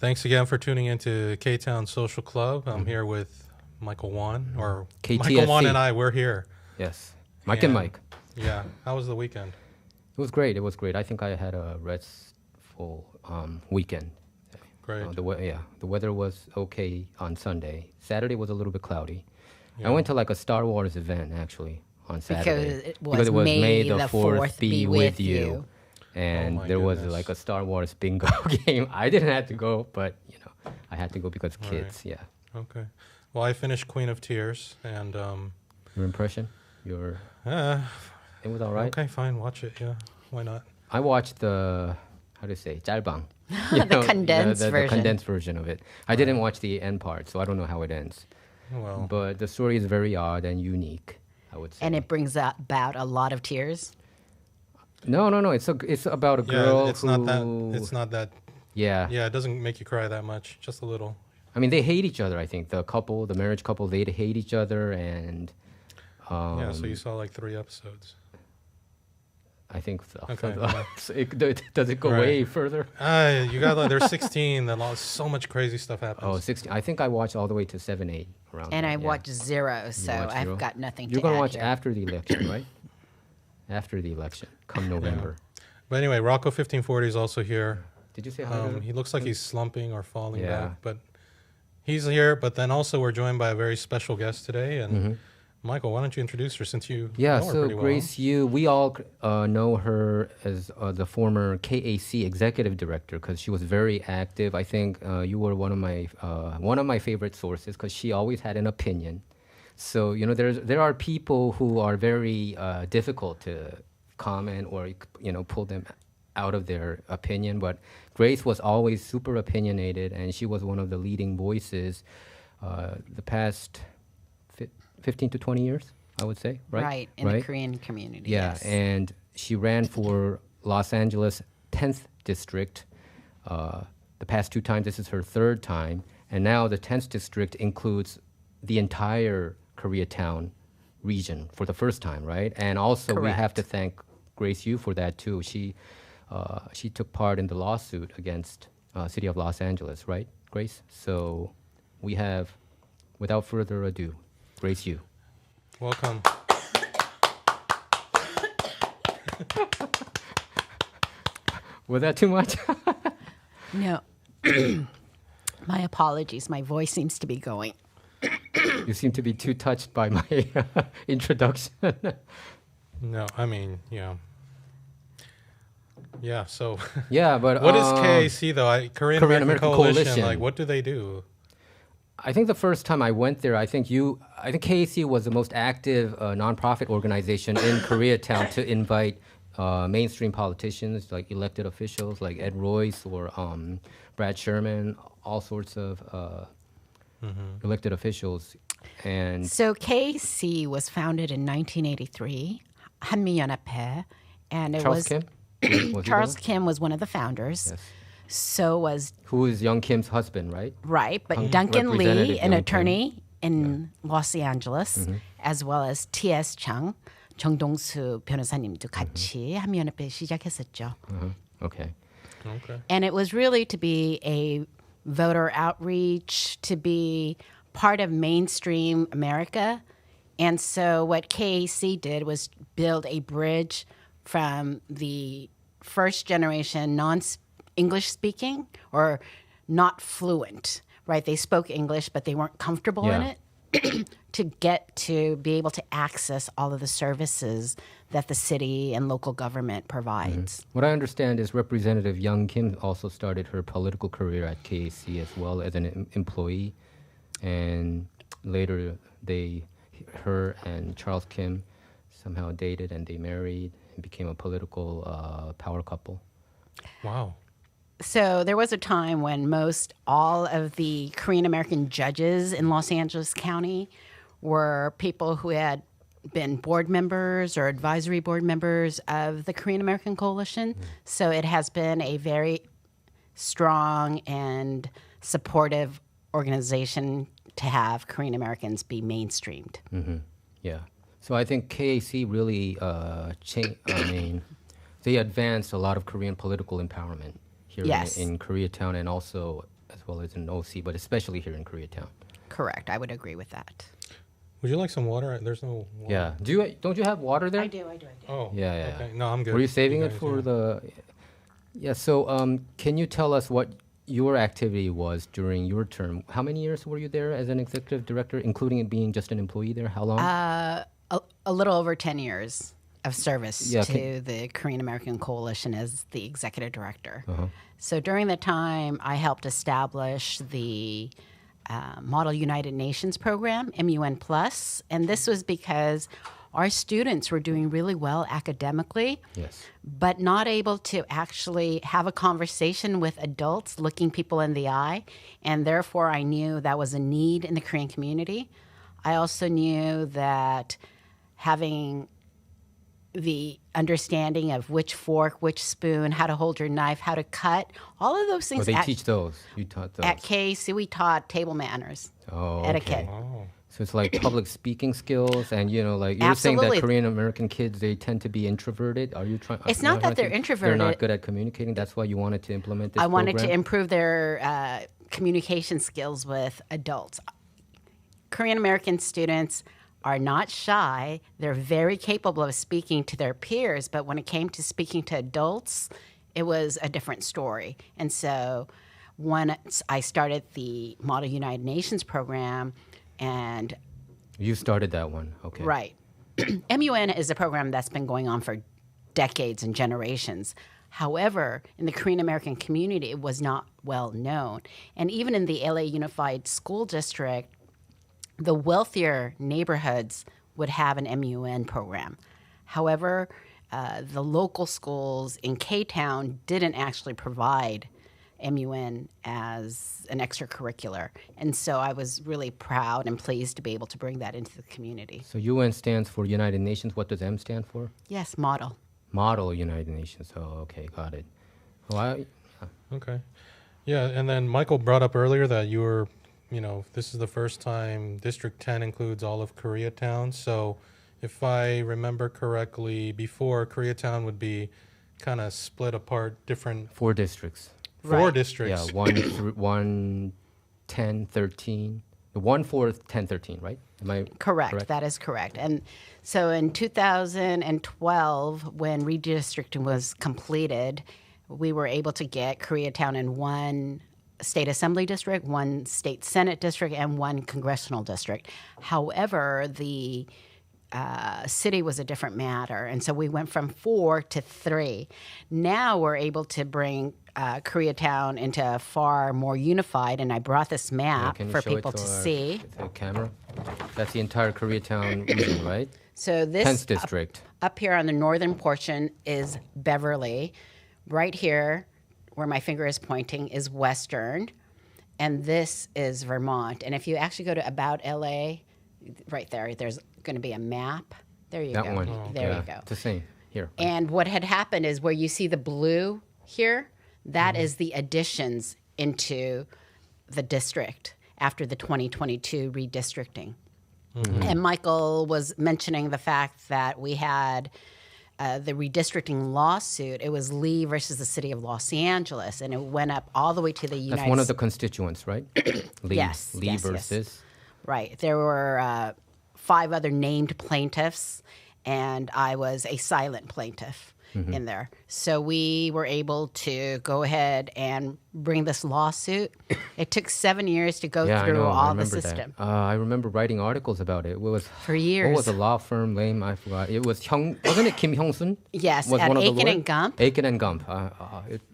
Thanks again for tuning into KTOWN Social Club. I'm here with Michael Wan, or KTSC. Michael Wan and I, we're here. Yes. Mike and Mike. Yeah. How was the weekend? It was great. It was great. I think I had a restful weekend. Great. The weather was okay on Sunday. Saturday was a little bit cloudy. Yeah. I went to like a Star Wars event actually on Saturday. Because it was May the 4th be with you. And Oh, there was goodness. like a Star Wars bingo game. I didn't have to go, but I had to go because All kids. right. Yeah. Okay. Well, I finished Queen of Tears, and Your impression? It was all right. okay, fine, watch it. Yeah, why not? I watched the how do you say 짤방, The condensed the version. condensed version of it. I didn't watch the end part, so I don't know how it ends. Well, But the story is very odd and unique, I would say. And it brings about a lot of tears. No. It's about a yeah, girl it's who. not that. It's not that. Yeah. Yeah, it doesn't make you cry that much. Just a little. I mean, they hate each other. I think the marriage couple, they hate each other, and. Yeah. So you saw like 3 episodes. I think so. Okay, So, yeah. so does it go Right. way further? You got like they're 16. Then so much crazy stuff happens. Oh, 16. I think I watched all the way to 7, 8 around. And there, I yeah. watched 0, so watched I've 0? got nothing You're to gonna add watch here. after the election, right? After the election, come November. But anyway, Rocco 1540 is also here. Did you say hi? to He looks like he's slumping or falling Yeah. back, but he's here. But then also we're joined by a very special guest today. And Michael, why don't you introduce her since you Yeah, know her so pretty well? Grace Yoo, we all know her as the former KAC executive director because she was very active. I think you were one of my favorite sources because she always had an opinion. So there are people who are very difficult to comment or pull them out of their opinion, but Grace was always super opinionated, and she was one of the leading voices the past 15 to 20 years, I would say, right? Right, in the Korean community. Yeah, yes. and she ran for Los Angeles 10th district the past 2 times. This is her 3rd time, and now the 10th district includes the entire Koreatown region for the first time, right? And also we have Correct. to thank Grace Yoo for that too. She took part in the lawsuit against City of Los Angeles, right, Grace? So we have, without further ado, Grace Yoo. Welcome. Was that too much? No. My apologies. My voice seems to be going. You seem to be too touched by my introduction. No, I mean, yeah. Yeah, so Yeah, but what is KAC though? Korean American Coalition. Like, what do they do? I think the first time I went there, I think KAC was the most active nonprofit organization in Koreatown to invite mainstream politicians, like elected officials, like Ed Royce or Brad Sherman, all sorts of elected officials. And So KC was founded in 1983, 한미연합회, and it Charles was Kim? Was he the Charles one? Kim was one of the founders. Yes. So was Who is Young Kim's husband, right? right, but Hung- Duncan Lee, Representative an Young attorney in Los Angeles, as well as T.S. Chung, 정동수 변호사님도 같이 한미연합회 시작했었죠. Okay. Okay. And it was really to be a voter outreach, to be part of mainstream America. And so what KAC did was build a bridge from the first generation non-English speaking or not fluent, right? They spoke English, but they weren't comfortable in Yeah. it. To get to be able to access all of the services that the city and local government provides. What I understand is Representative Young Kim also started her political career at KAC as well as an employee, and later her and Charles Kim somehow dated and they married and became a political power couple. Wow. So there was a time when all of the Korean American judges in Los Angeles County were people who had been board members or advisory board members of the Korean American Coalition. So it has been a very strong and supportive organization to have Korean Americans be mainstreamed. Yeah. So I think KAC really they advanced a lot of Korean political empowerment here Yes. in Koreatown and also well as in OC, but especially here in Koreatown. Correct. I would agree with that. Would you like some water? There's no water. Yeah. Don't you have water there? I do. Oh. Yeah. Okay. No, I'm good. Were you saving it guys, for yeah. the? Yeah. So, can you tell us what your activity was during your term? How many years were you there as an executive director, including it being just an employee there? How long? A little over 10 years of service Yeah, to the Korean American Coalition as the executive director. So during the time, I helped establish the Model United Nations program, MUN Plus, and this was because our students were doing really well academically, Yes. but not able to actually have a conversation with adults, looking people in the eye, and therefore I knew that was a need in the Korean community. I also knew that having the understanding of which fork, which spoon, how to hold your knife, how to cut, all of those Oh, things. they teach those. You taught those. At KC, we taught table manners, Oh, etiquette. Oh. So it's like public speaking skills, and like you're saying that Absolutely. Korean American kids, they tend to be introverted. Are you trying? It's not that they're They're introverted. not good at communicating. That's why you wanted to implement this. I wanted to program? improve their communication skills with adults. Korean American students are not shy. They're very capable of speaking to their peers, but when it came to speaking to adults, it was a different story. And so once I started the Model United Nations program, and You started that one. Okay. right, MUN is a program that's been going on for decades and generations. However, in the Korean American community, it was not well known. And even in the LA Unified School District, the wealthier neighborhoods would have an MUN program. However, the local schools in KTOWN didn't actually provide MUN as an extracurricular. And so I was really proud and pleased to be able to bring that into the community. So UN stands for United Nations. What does M stand for? Yes, model. Model United Nations. Oh, okay, got it. Well, Okay. Yeah, and then Michael brought up earlier that you were, this is the first time District 10 includes all of Koreatown. So if I remember correctly, before Koreatown would be kind of split apart, different 4 districts. four Right. districts. Yeah, 1, 10, 13. 1, 4, 10, 13, right? Am I Correct. That is correct. And so in 2012, when redistricting was completed, we were able to get Koreatown in one state assembly district, one state senate district, and one congressional district. However, the city was a different matter, and so we went from 4 to 3. Now we're able to bring Koreatown into a far more unified, and I brought this map Can you for show it people to our- see. the camera? That's the entire Koreatown region, right? So this 10th district. up here on the northern portion is Beverly. Right here, where my finger is pointing, is Western, and this is Vermont. And if you actually go to About LA, right there, there's going to be a map. There you That go. one. There Yeah, you go. It's the same. Here. And what had happened is where you see the blue here, that Mm-hmm. is the additions into the district after the 2022 redistricting. Mm-hmm. And Michael was mentioning the fact that we had the redistricting lawsuit. It was Lee versus the city of Los Angeles, and it went up all the way to the United That's one of the constituents, right? Lee. Yes, Lee yes, yes. versus. Right. There were 5 other named plaintiffs, and I was a silent plaintiff in there. So we were able to go ahead and bring this lawsuit. It took 7 years to go Yeah, I through know. I all the remember system. that. I remember writing articles about it. What was For years. What was the law firm name? I forgot. It was wasn't it Kim Hyung-sun? Yes, was at one of the Aiken and lawyers? Gump. Aiken and Gump.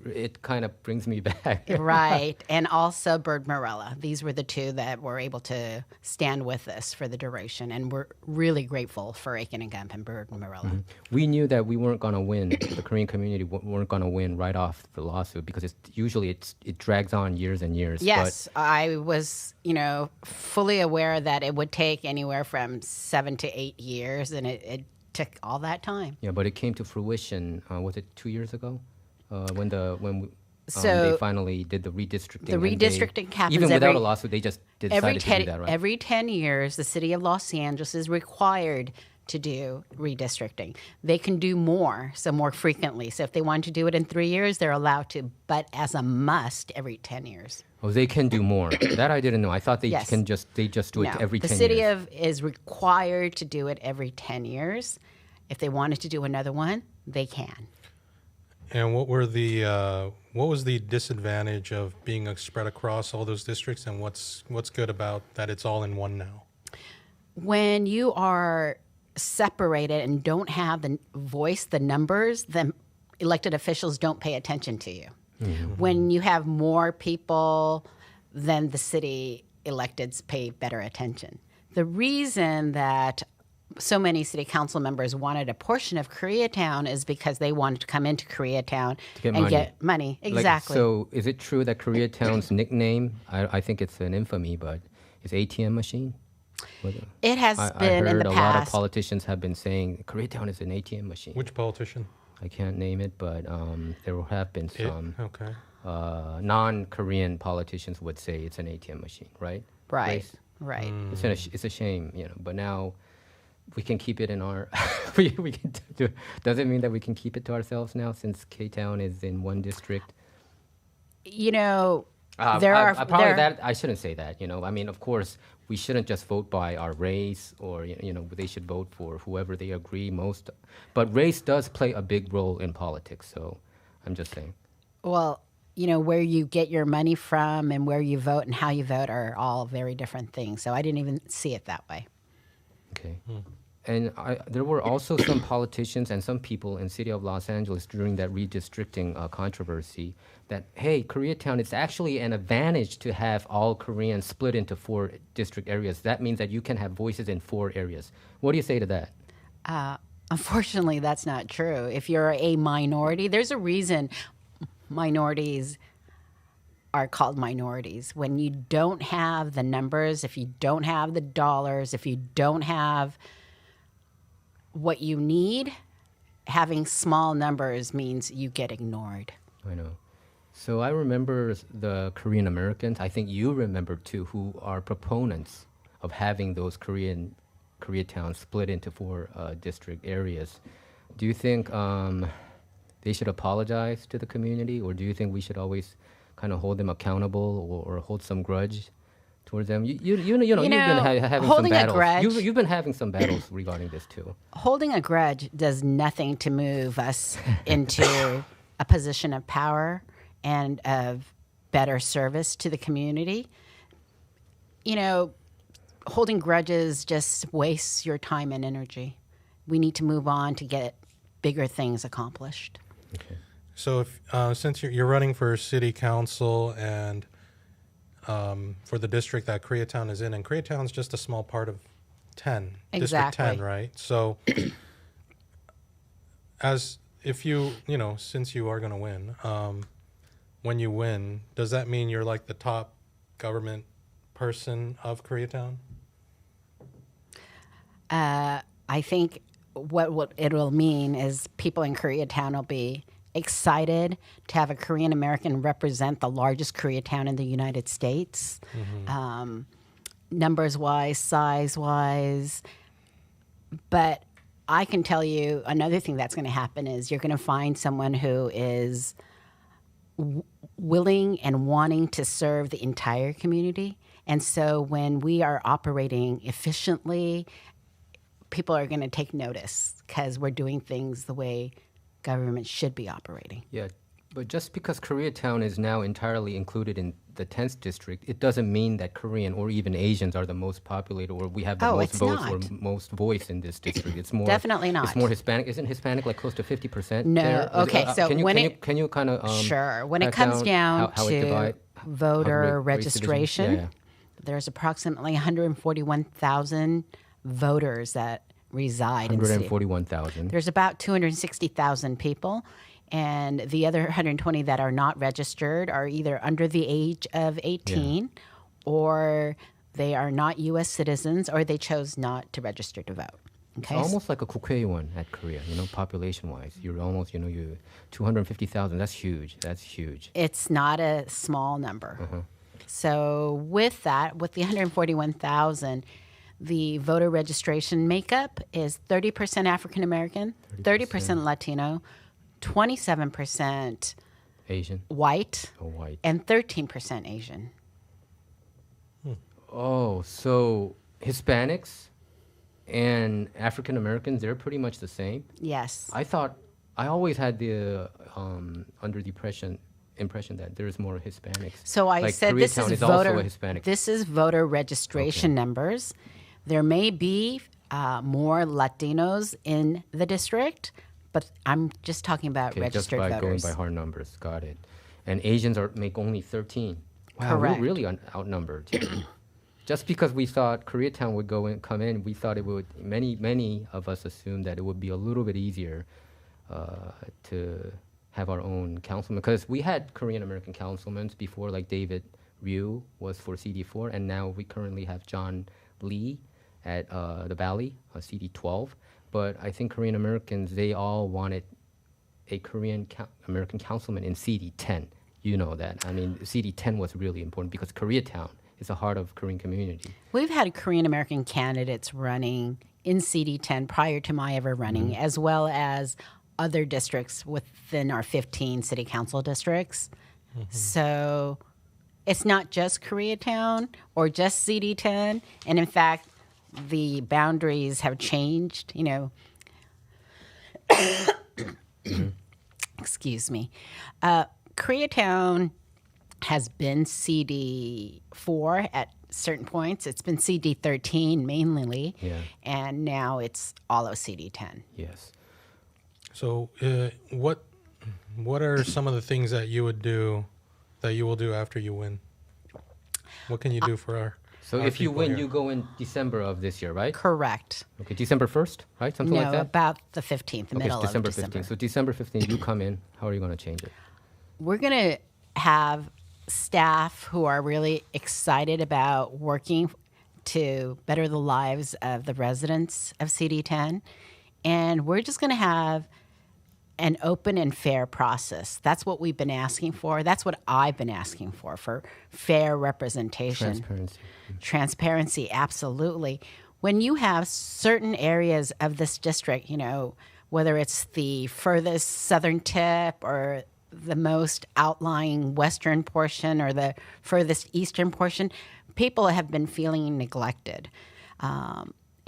It kind of brings me back. Right. And also Bird Morella. These were the 2 that were able to stand with us for the duration. And we're really grateful for Aiken and Gump and Bird Morella. We knew that we weren't gonna win. The Korean community weren't gonna win right off the lawsuit because it drags on years and years. Yes, I was, fully aware that it would take anywhere from 7 to 8 years, and it took all that time. But it came to fruition. Was it 2 years ago? When So, they finally did the redistricting. the and redistricting happens even without every- a lawsuit. They just decided to do that, right? Every 10 years, the city of Los Angeles is required to do redistricting. They can do more, so more frequently. So if they want to do it in 3 years, they're allowed to, but as a must every 10 years. Oh, they can do more. That I didn't know. I thought they Yes. they just do it No, every 10 the city years. is required to do it every 10 years. If they wanted to do another one, they can. And what was the disadvantage of being spread across all those districts, and what's good about that it's all in one now? When you are separated and don't have the voice, the numbers, the elected officials don't pay attention to you. When you have more people, then the city electeds pay better attention. The reason that so many city council members wanted a portion of Koreatown is because they wanted to come into Koreatown get and money. get money. Exactly. So is it true that Koreatown's nickname, I think it's an infamy, but is ATM machine? It has been I in heard the a lot of past. politicians have been saying Koreatown is an ATM machine. Which politician? I can't name it, but there have been It? some Okay. non-Korean politicians would say it's an ATM machine, right? Right. Grace? Right. It's a shame, but now we can keep it in our. we can do. Does it mean that we can keep it to ourselves now since KTOWN is in one district? There are probably that I shouldn't say that. I mean, of course, we shouldn't just vote by our race, or they should vote for whoever they agree most. But race does play a big role in politics. So I'm just saying. Well, where you get your money from and where you vote and how you vote are all very different things. So I didn't even see it that way. Okay. And there were also some politicians and some people in city of Los Angeles during that redistricting controversy that, hey, Koreatown, it's actually an advantage to have all Koreans split into 4 district areas. That means that you can have voices in 4 areas. What do you say to that? Unfortunately, that's not true. If you're a minority, there's a reason minorities are called minorities. When you don't have the numbers, if you don't have the dollars, if you don't have what you need, having small numbers means you get ignored. I know. So I remember the Korean Americans, I think you remember too, who are proponents of having those Koreatowns split into 4 district areas. Do you think they should apologize to the community, or do you think we should always kind of hold them accountable or hold some grudge towards them? You've been having holding some a battles. grudge- You've been having some battles regarding this too. Holding a grudge does nothing to move us into a position of power and of better service to the community. Holding grudges just wastes your time and energy. We need to move on to get bigger things accomplished. Okay. So if since you're running for city council and for the district that Koreatown is in, and Koreatown's just a small part of 10, District Exactly. 10, right? So since you are going to win, when you win, does that mean you're like the top government person of Koreatown? I think what it will mean is people in Koreatown will be excited to have a Korean American represent the largest Koreatown in the United States, numbers wise, size wise. But I can tell you another thing that's going to happen is you're going to find someone who is willing and wanting to serve the entire community. And so when we are operating efficiently, people are going to take notice because we're doing things the way government should be operating. Yeah, but just because Koreatown is now entirely included in the 10th district, it doesn't mean that Korean or even Asians are the most populated or we have the most it's votes not. or most voice in this district. It's more Definitely not. It's more Hispanic. Isn't Hispanic like close to 50%? No, there? okay, so can you kind of sure. When it back comes down how it to divide- voter race division? registration, Yeah. there's approximately 141,000 voters that reside in the city. 141,000. There's about 260,000 people, and the other 120 that are not registered are either under the age of 18 or they are not U.S. citizens or they chose not to register to vote. It's Okay? almost like a 국회의원 at Korea, population-wise. You're almost, you 250,000. That's huge. That's huge. It's not a small number. So with that, with the 141,000, the voter registration makeup is 30% African American, 30% Latino, 27% Asian. white, White. and 13% Asian. Oh, so Hispanics and African Americans, they're pretty much the same? Yes. I always had the under the impression that there's more Hispanics. So I like said this Koreatown is also voter a Hispanic. this is voter registration numbers. There may be more Latinos in the district, but I'm just talking about Okay, just registered by voters. going by hard numbers. Got it. And Asians make only 13. Wow, Correct. we're really outnumbered. Just because we thought Koreatown would come in, we thought it would. Many of us assumed that it would be a little bit easier to have our own councilman, because we had Korean American councilmen before, like David Ryu was for CD4, and now we currently have John Lee at the Valley, CD12. But I think Korean Americans, they all wanted a Korean American councilman in CD10. You know that. I mean, CD10 was really important because Koreatown is the heart of Korean community. We've had Korean American candidates running in CD10 prior to my ever running, as well as other districts within our 15 city council districts. So it's not just Koreatown or just CD10. And in fact, the boundaries have changed, Excuse me. Koreatown has been CD4 at certain points. It's been CD13 mainly, and now it's all of CD10. Yes. So, what are some of the things that you will do after you win? What can you do for our? So our if you people win, here? you go in December of this year, right? Correct. Okay, December 1st, right? Something No, like that? about the 15th, the Okay, middle it's December of December. 15th. So December 15th, you come in. How are you going to change it? We're going to have staff who are really excited about working to better the lives of the residents of CD10. And we're just going to have an open and fair process. That's what we've been asking for. That's what I've been asking for fair representation. Transparency. Transparency, absolutely. When you have certain areas of this district, whether it's the furthest southern tip or the most outlying western portion or the furthest eastern portion, people have been feeling neglected.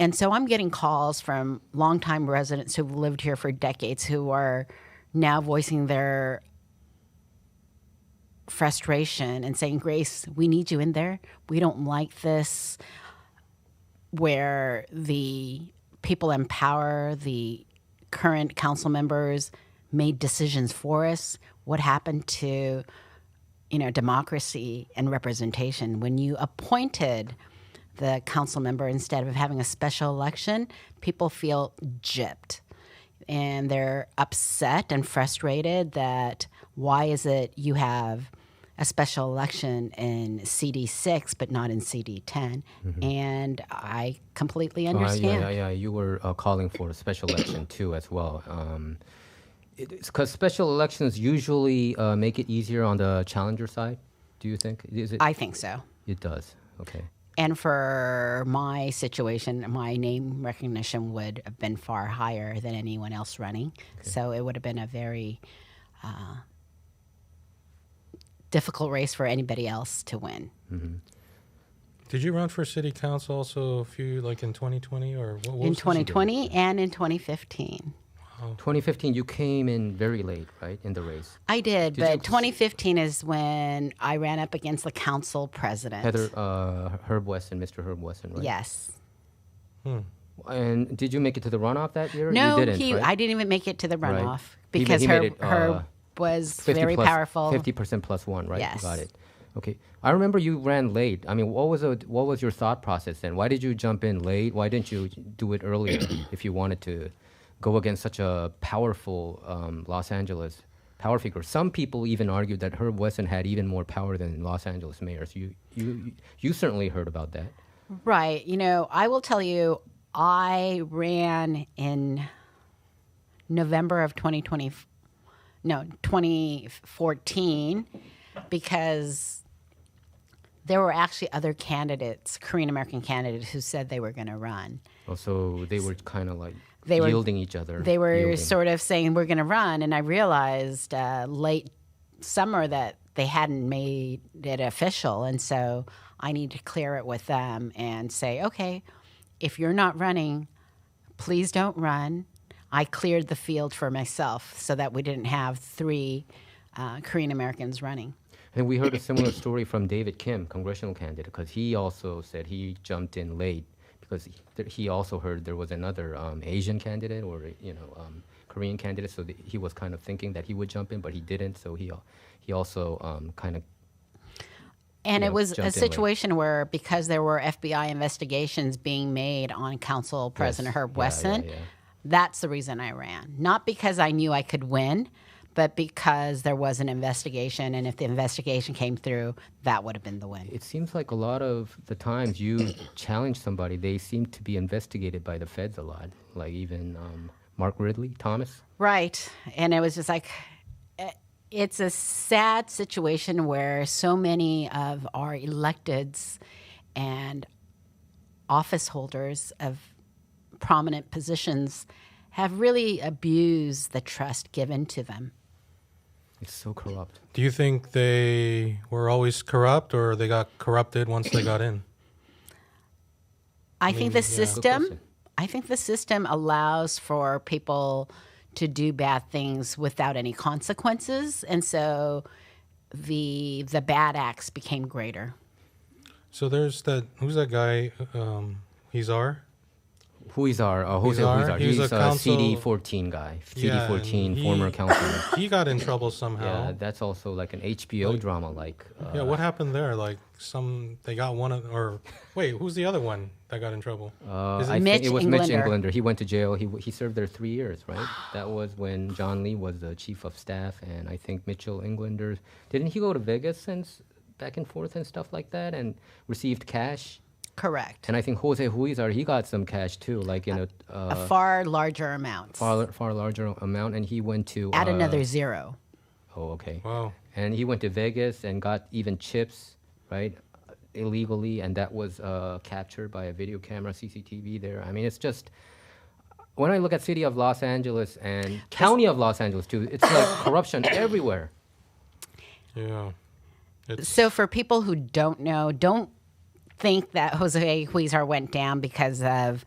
And so I'm getting calls from longtime residents who've lived here for decades who are now voicing their frustration and saying, Grace, we need you in there. We don't like this, where the people in power, the current council members, made decisions for us. What happened to, democracy and representation? When you appointed the council member instead of having a special election, people feel gypped. And they're upset and frustrated that why is it you have a special election in CD6 but not in CD10? And I completely understand. Yeah. You were calling for a special election too as well. Because special elections usually make it easier on the challenger side, do you think? I think so. It does, okay. And for my situation, my name recognition would have been far higher than anyone else running. Okay. So it would have been a very difficult race for anybody else to win. Did you run for city council also in 2020 or what in 2020 and in 2015? 2015, you came in very late, right, in the race? I did, but 2015 is when I ran up against the council president. Herb Weston, Mr. Herb Weston, right? Yes. And did you make it to the runoff that year? No, you didn't, right? I didn't even make it to the runoff Right. because he made Herb it, was very powerful. 50% plus one, right? Yes. Got it. Okay. I remember you ran late. I mean, what was your thought process then? Why did you jump in late? Why didn't you do it earlier if you wanted to go against such a powerful Los Angeles power figure? Some people even argued that Herb Weston had even more power than Los Angeles mayors. You certainly heard about that. Right. I will tell you, I ran in November of 2014 because there were actually other candidates, Korean American candidates, who said they were going to run. Also, they were kind of like They were- yielding each other. They were yielding. sort of saying we're going to run, and I realized late summer that they hadn't made it official, and so I need to clear it with them and say, okay, if you're not running, please don't run. I cleared the field for myself so that we didn't have 3 Korean Americans running. And we heard a similar story from David Kim, congressional candidate, because he also said he jumped in late because he also heard there was another Asian candidate or Korean candidate, so he was kind of thinking that he would jump in, but he didn't. So he also kind of. And it was a jumped in late. situation where, because there were FBI investigations being made on Council President Herb Wesson, that's the reason I ran. Not because I knew I could win, but because there was an investigation, and if the investigation came through, that would have been the win. It seems like a lot of the times you challenge somebody, they seem to be investigated by the feds a lot, like even Mark Ridley, Thomas. Right. And it was just like, it's a sad situation where so many of our electeds and office holders of prominent positions have really abused the trust given to them. It's so corrupt. Do you think they were always corrupt, or they got corrupted once they got in? I think the Good system, question. I think the system allows for people to do bad things without any consequences, and so the bad acts became greater. So there's who's that guy? Huizar? Huizar, Jose Huizar? Huizar. He's He's a a council- CD14 guy. CD14 and former councilman. He got in trouble somehow. Yeah, that's also like an HBO Like- drama. Like Yeah, what happened there? Like they got wait, who's the other one that got in trouble? Is it- I Mitch think it was Mitch Englander. Englander. He went to jail. He served there 3 years, right? That was when John Lee was the chief of staff, and I think Mitchell Englander didn't he go to Vegas since back and forth and stuff like that, and received cash. Correct. And I think Jose Huizar, he got some cash too, like in A far larger amount. far larger amount, and he went to Add another 0. Oh, okay. Wow. And he went to Vegas and got even chips, right, illegally, and that was captured by a video camera, CCTV there. I mean, it's just, when I look at city of Los Angeles and county of Los Angeles too, it's like corruption everywhere. Yeah. So for people who don't know, don't think that Jose Huizar went down because of,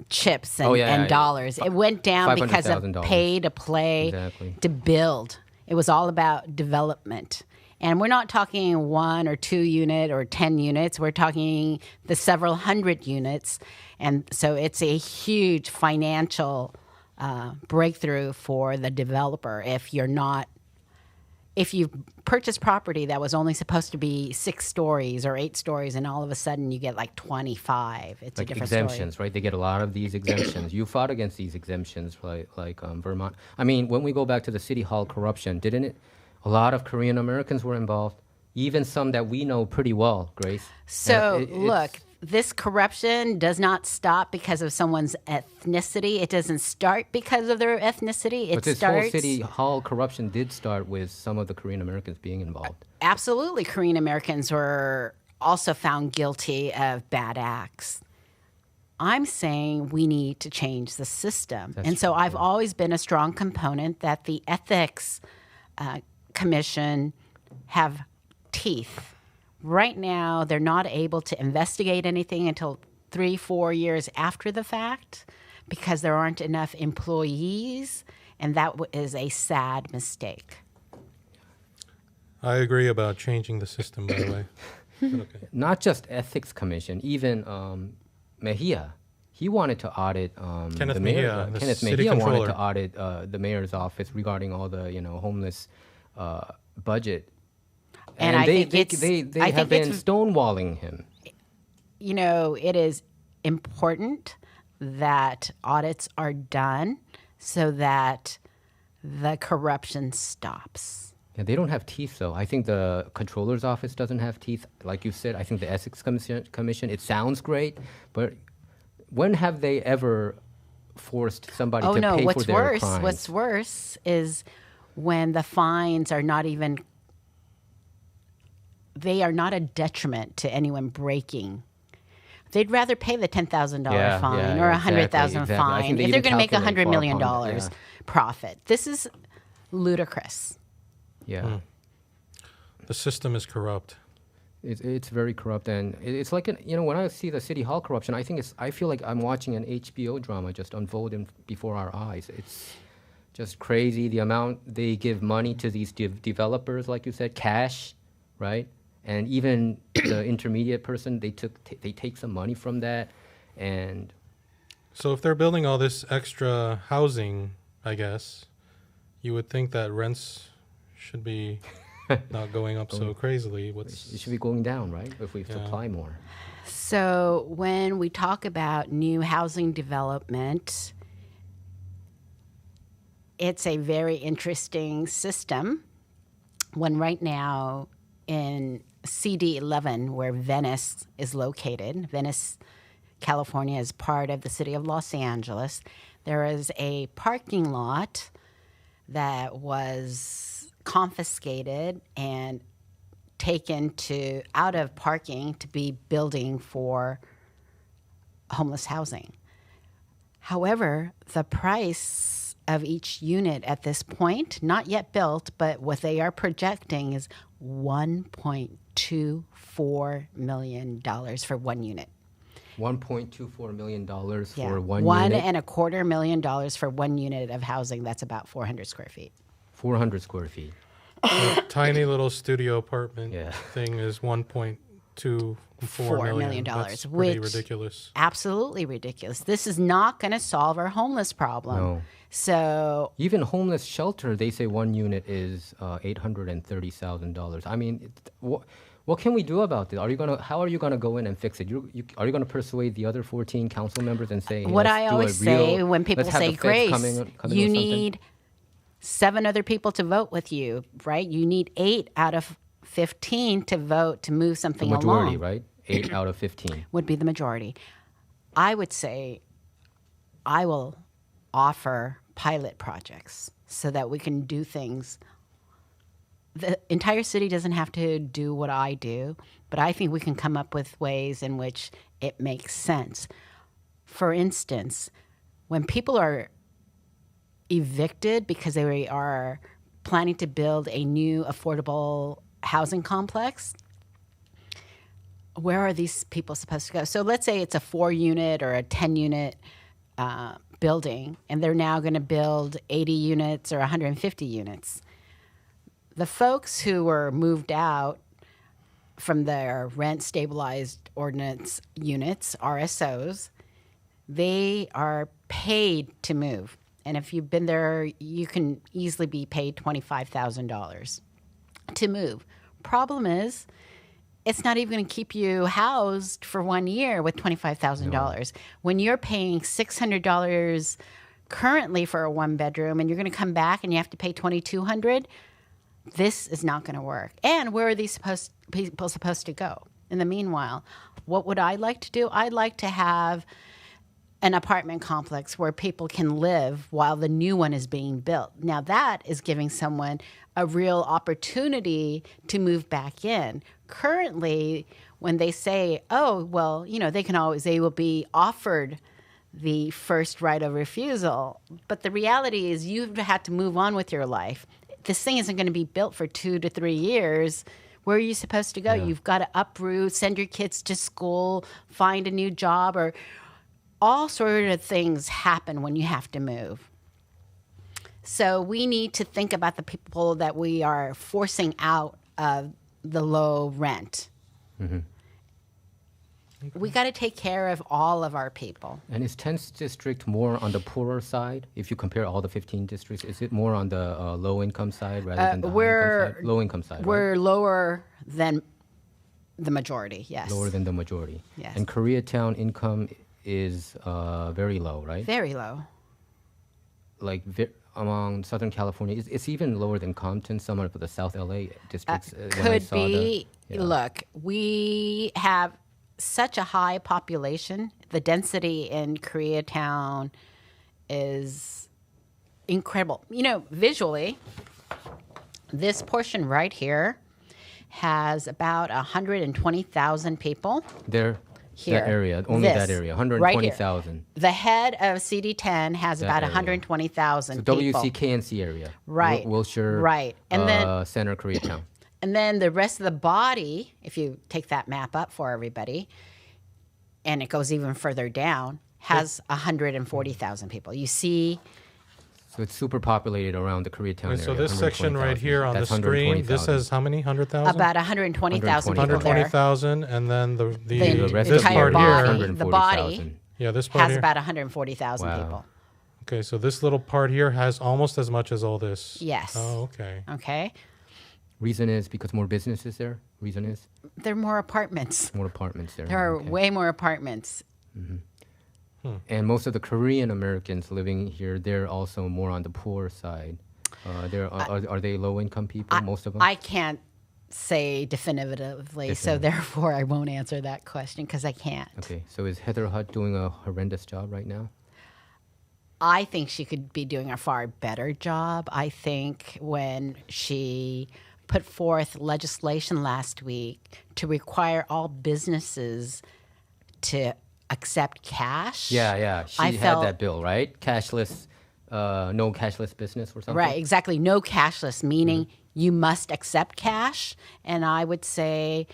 chips and, Oh, yeah, and yeah. dollars. It went down because of $500,000. pay to play, Exactly. to build. It was all about development. And we're not talking 1 or 2 unit or 10 units. We're talking the several hundred units. And so it's a huge financial breakthrough for the developer if you purchase property that was only supposed to be 6 stories or 8 stories, and all of a sudden you get like 25, it's a Like different exemptions, story. right? They get a lot of these exemptions. You fought against these exemptions, like Vermont. I mean, when we go back to the city hall corruption, didn't it? A lot of Korean Americans were involved, even some that we know pretty well, Grace. So And look, it's- this corruption does not stop because of someone's ethnicity. It doesn't start because of their ethnicity. It But this starts whole city hall corruption did start with some of the Korean Americans being involved. absolutely. Korean Americans were also found guilty of bad acts. I'm saying we need to change the system. That's and so true, I've yeah. always been a strong component that the ethics commission have teeth. Right now, they're not able to investigate anything until 3-4 years after the fact because there aren't enough employees, and that is a sad mistake. I agree about changing the system, by the way. But okay. Not just ethics commission, even Mejia. He wanted to audit Kenneth the mayor. Mejia, the Kenneth city Mejia wanted controller. to audit the mayor's office regarding all the homeless budget. And I think they I have think been it's- stonewalling him. It is important that audits are done so that the corruption stops. Yeah, they don't have teeth, though. I think the controller's office doesn't have teeth. Like you said, I think the ethics commission, it sounds great, but when have they ever forced somebody Oh to no, pay what's for their worse? crimes? What's worse is when the fines are not even they are not a detriment to anyone breaking. They'd rather pay the $10,000 Yeah, fine yeah, or exactly, $100,000 exactly. I fine think they if they're even going to make calculate $100 million far upon it, profit. This is ludicrous. Yeah. The system is corrupt. It's very corrupt, and it's like when I see the city hall corruption, I feel like I'm watching an HBO drama just unfolding before our eyes. It's just crazy the amount they give money to these developers, like you said, cash, right? And even the intermediate person, they take some money from that, and So if they're building all this extra housing, I guess, you would think that rents should be not going up so crazily. it should be going down, right? If we Yeah. supply more. So when we talk about new housing development, it's a very interesting system when right now in CD11, where Venice is located, Venice, California is part of the city of Los Angeles, there is a parking lot that was confiscated and taken out of parking to be building for homeless housing. However, the price of each unit at this point, not yet built, but what they are projecting is $1.24 million for one unit. $1.24 million for Yeah, one one unit. and a quarter $1 million for one unit of housing. That's about 400 square feet. 400 square feet. Tiny little studio apartment Yeah. thing is $1.24 $4 million, That's pretty which- ridiculous. Absolutely ridiculous. This is not going to solve our homeless problem. No. So Even homeless shelter, they say one unit is $830,000. I mean, what can we do about this? How are you gonna go in and fix it? Are you gonna persuade the other 14 council members and say, hey, what let's I do always say when people let's have say, the feds Grace, come in you with something?" need 7 other people to vote with you, right? You need 8 out of 15 to vote to move the something majority, along. right? 8 out of 15. Would be the majority. I would say I will offer pilot projects so that we can do things. The entire city doesn't have to do what I do, but I think we can come up with ways in which it makes sense. For instance, when people are evicted because they are planning to build a new affordable housing complex, where are these people supposed to go? So let's say it's a 4-unit or a 10-unit building, and they're now going to build 80 units or 150 units. The folks who were moved out from their rent stabilized ordinance units, RSOs, they are paid to move. And if you've been there, you can easily be paid $25,000 to move. Problem is, it's not even going to keep you housed for 1 year with $25,000. When you're paying $600 currently for a 1-bedroom and you're going to come back and you have to pay $2,200, this is not going to work. And where are these people supposed to go? In the meanwhile, what would I like to do? I'd like to have an apartment complex where people can live while the new one is being built. Now that is giving someone a real opportunity to move back in. Currently, when they say, oh, well, they will be offered the first right of refusal. But the reality is you've had to move on with your life. This thing isn't going to be built for 2 to 3 years. Where are you supposed to go? Yeah. You've got to uproot, send your kids to school, find a new job, or all sort of things happen when you have to move. So we need to think about the people that we are forcing out of the low rent. Mm-hmm. We got to take care of all of our people. And is 10th district more on the poorer side? If you compare all the 15 districts, is it more on the low-income side rather than the high-income side? Low-income side, We're right? lower than the majority, yes. Lower than the majority. Yes. And Koreatown income is very low, right? Very low. Like among Southern California, it's even lower than Compton, some of the South LA districts. When I Could saw be. yeah. Look, we have such a high population. The density in Koreatown is incredible. Visually, this portion right here has about 120,000 people. There, Here. that area, only This. that area, Right here. 120,000. The head of CD10 has That about area. 120,000 So people. WCKNC area. Right. Wilshire. Right. And then- Center, Koreatown. And then the rest of the body, if you take that map up for everybody, and it goes even further down, has 140,000 people. You see, So it's super populated around the Koreatown area. So this section right 120,000. here on the That's screen, this 120,000. says how many? 100,000? about 120,000 people there. 120,000, and then the The rest this of the entire part area is body, here. the body 140,000. Yeah, this part has here. about 140,000 Wow. people. Okay, so this little part here has almost as much as all this. Yes. Oh, okay. Okay? Reason is because more businesses there? Reason is There are more apartments. more apartments there. There are Okay. way more apartments. And most of the Korean Americans living here, they're also more on the poor side. Are they low income people, most of them? I can't say definitively, so therefore I won't answer that question because I can't. Okay, so is Heather Hutt doing a horrendous job right now? I think she could be doing a far better job. I think when she put forth legislation last week to require all businesses to accept cash. Yeah. She I had felt- that bill, right? Cashless, no cashless business or something? Right, exactly. No cashless, meaning you must accept cash. And I would say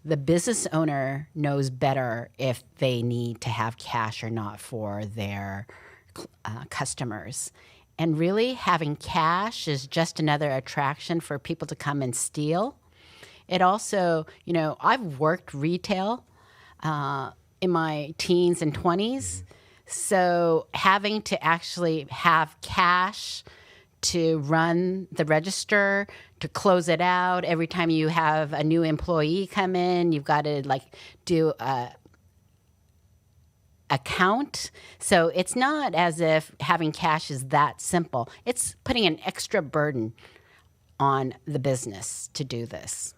the business owner knows better if they need to have cash or not for their customers. And really, having cash is just another attraction for people to come and steal. It also, I've worked retail in my teens and 20s. So having to actually have cash to run the register, to close it out, every time you have a new employee come in, you've got to do a count. So it's not as if having cash is that simple. It's putting an extra burden on the business to do this.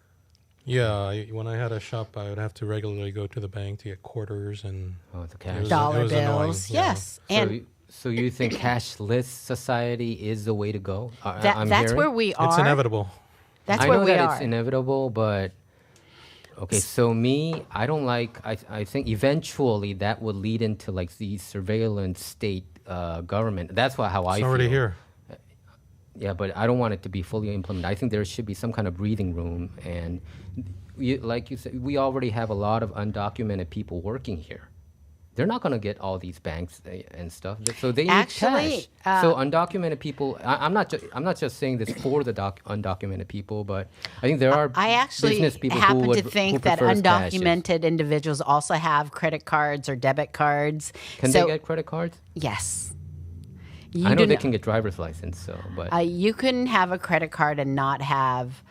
Yeah, when I had a shop, I would have to regularly go to the bank to get quarters and The it cash. was- Dollar it was annoying, bills, yeah. yes. And So you think cashless society is the way to go? that's hearing? where we are. It's inevitable. That's I where know we that are. it's inevitable, but okay. So me, I don't like. I think eventually that would lead into like the surveillance state government. That's how I It's feel. already here. Yeah, but I don't want it to be fully implemented. I think there should be some kind of breathing room, and like you said, we already have a lot of undocumented people working here. They're not going to get all these banks and stuff, so they need Actually, cash. So undocumented people, I'm not just saying this for the undocumented people, but I think there are I actually business people happen who to would, think who that prefers cash. undocumented individuals also have credit cards or debit cards. Can So, they get credit cards? yes. I know do they not- can get driver's license, so but You can have a credit card and not have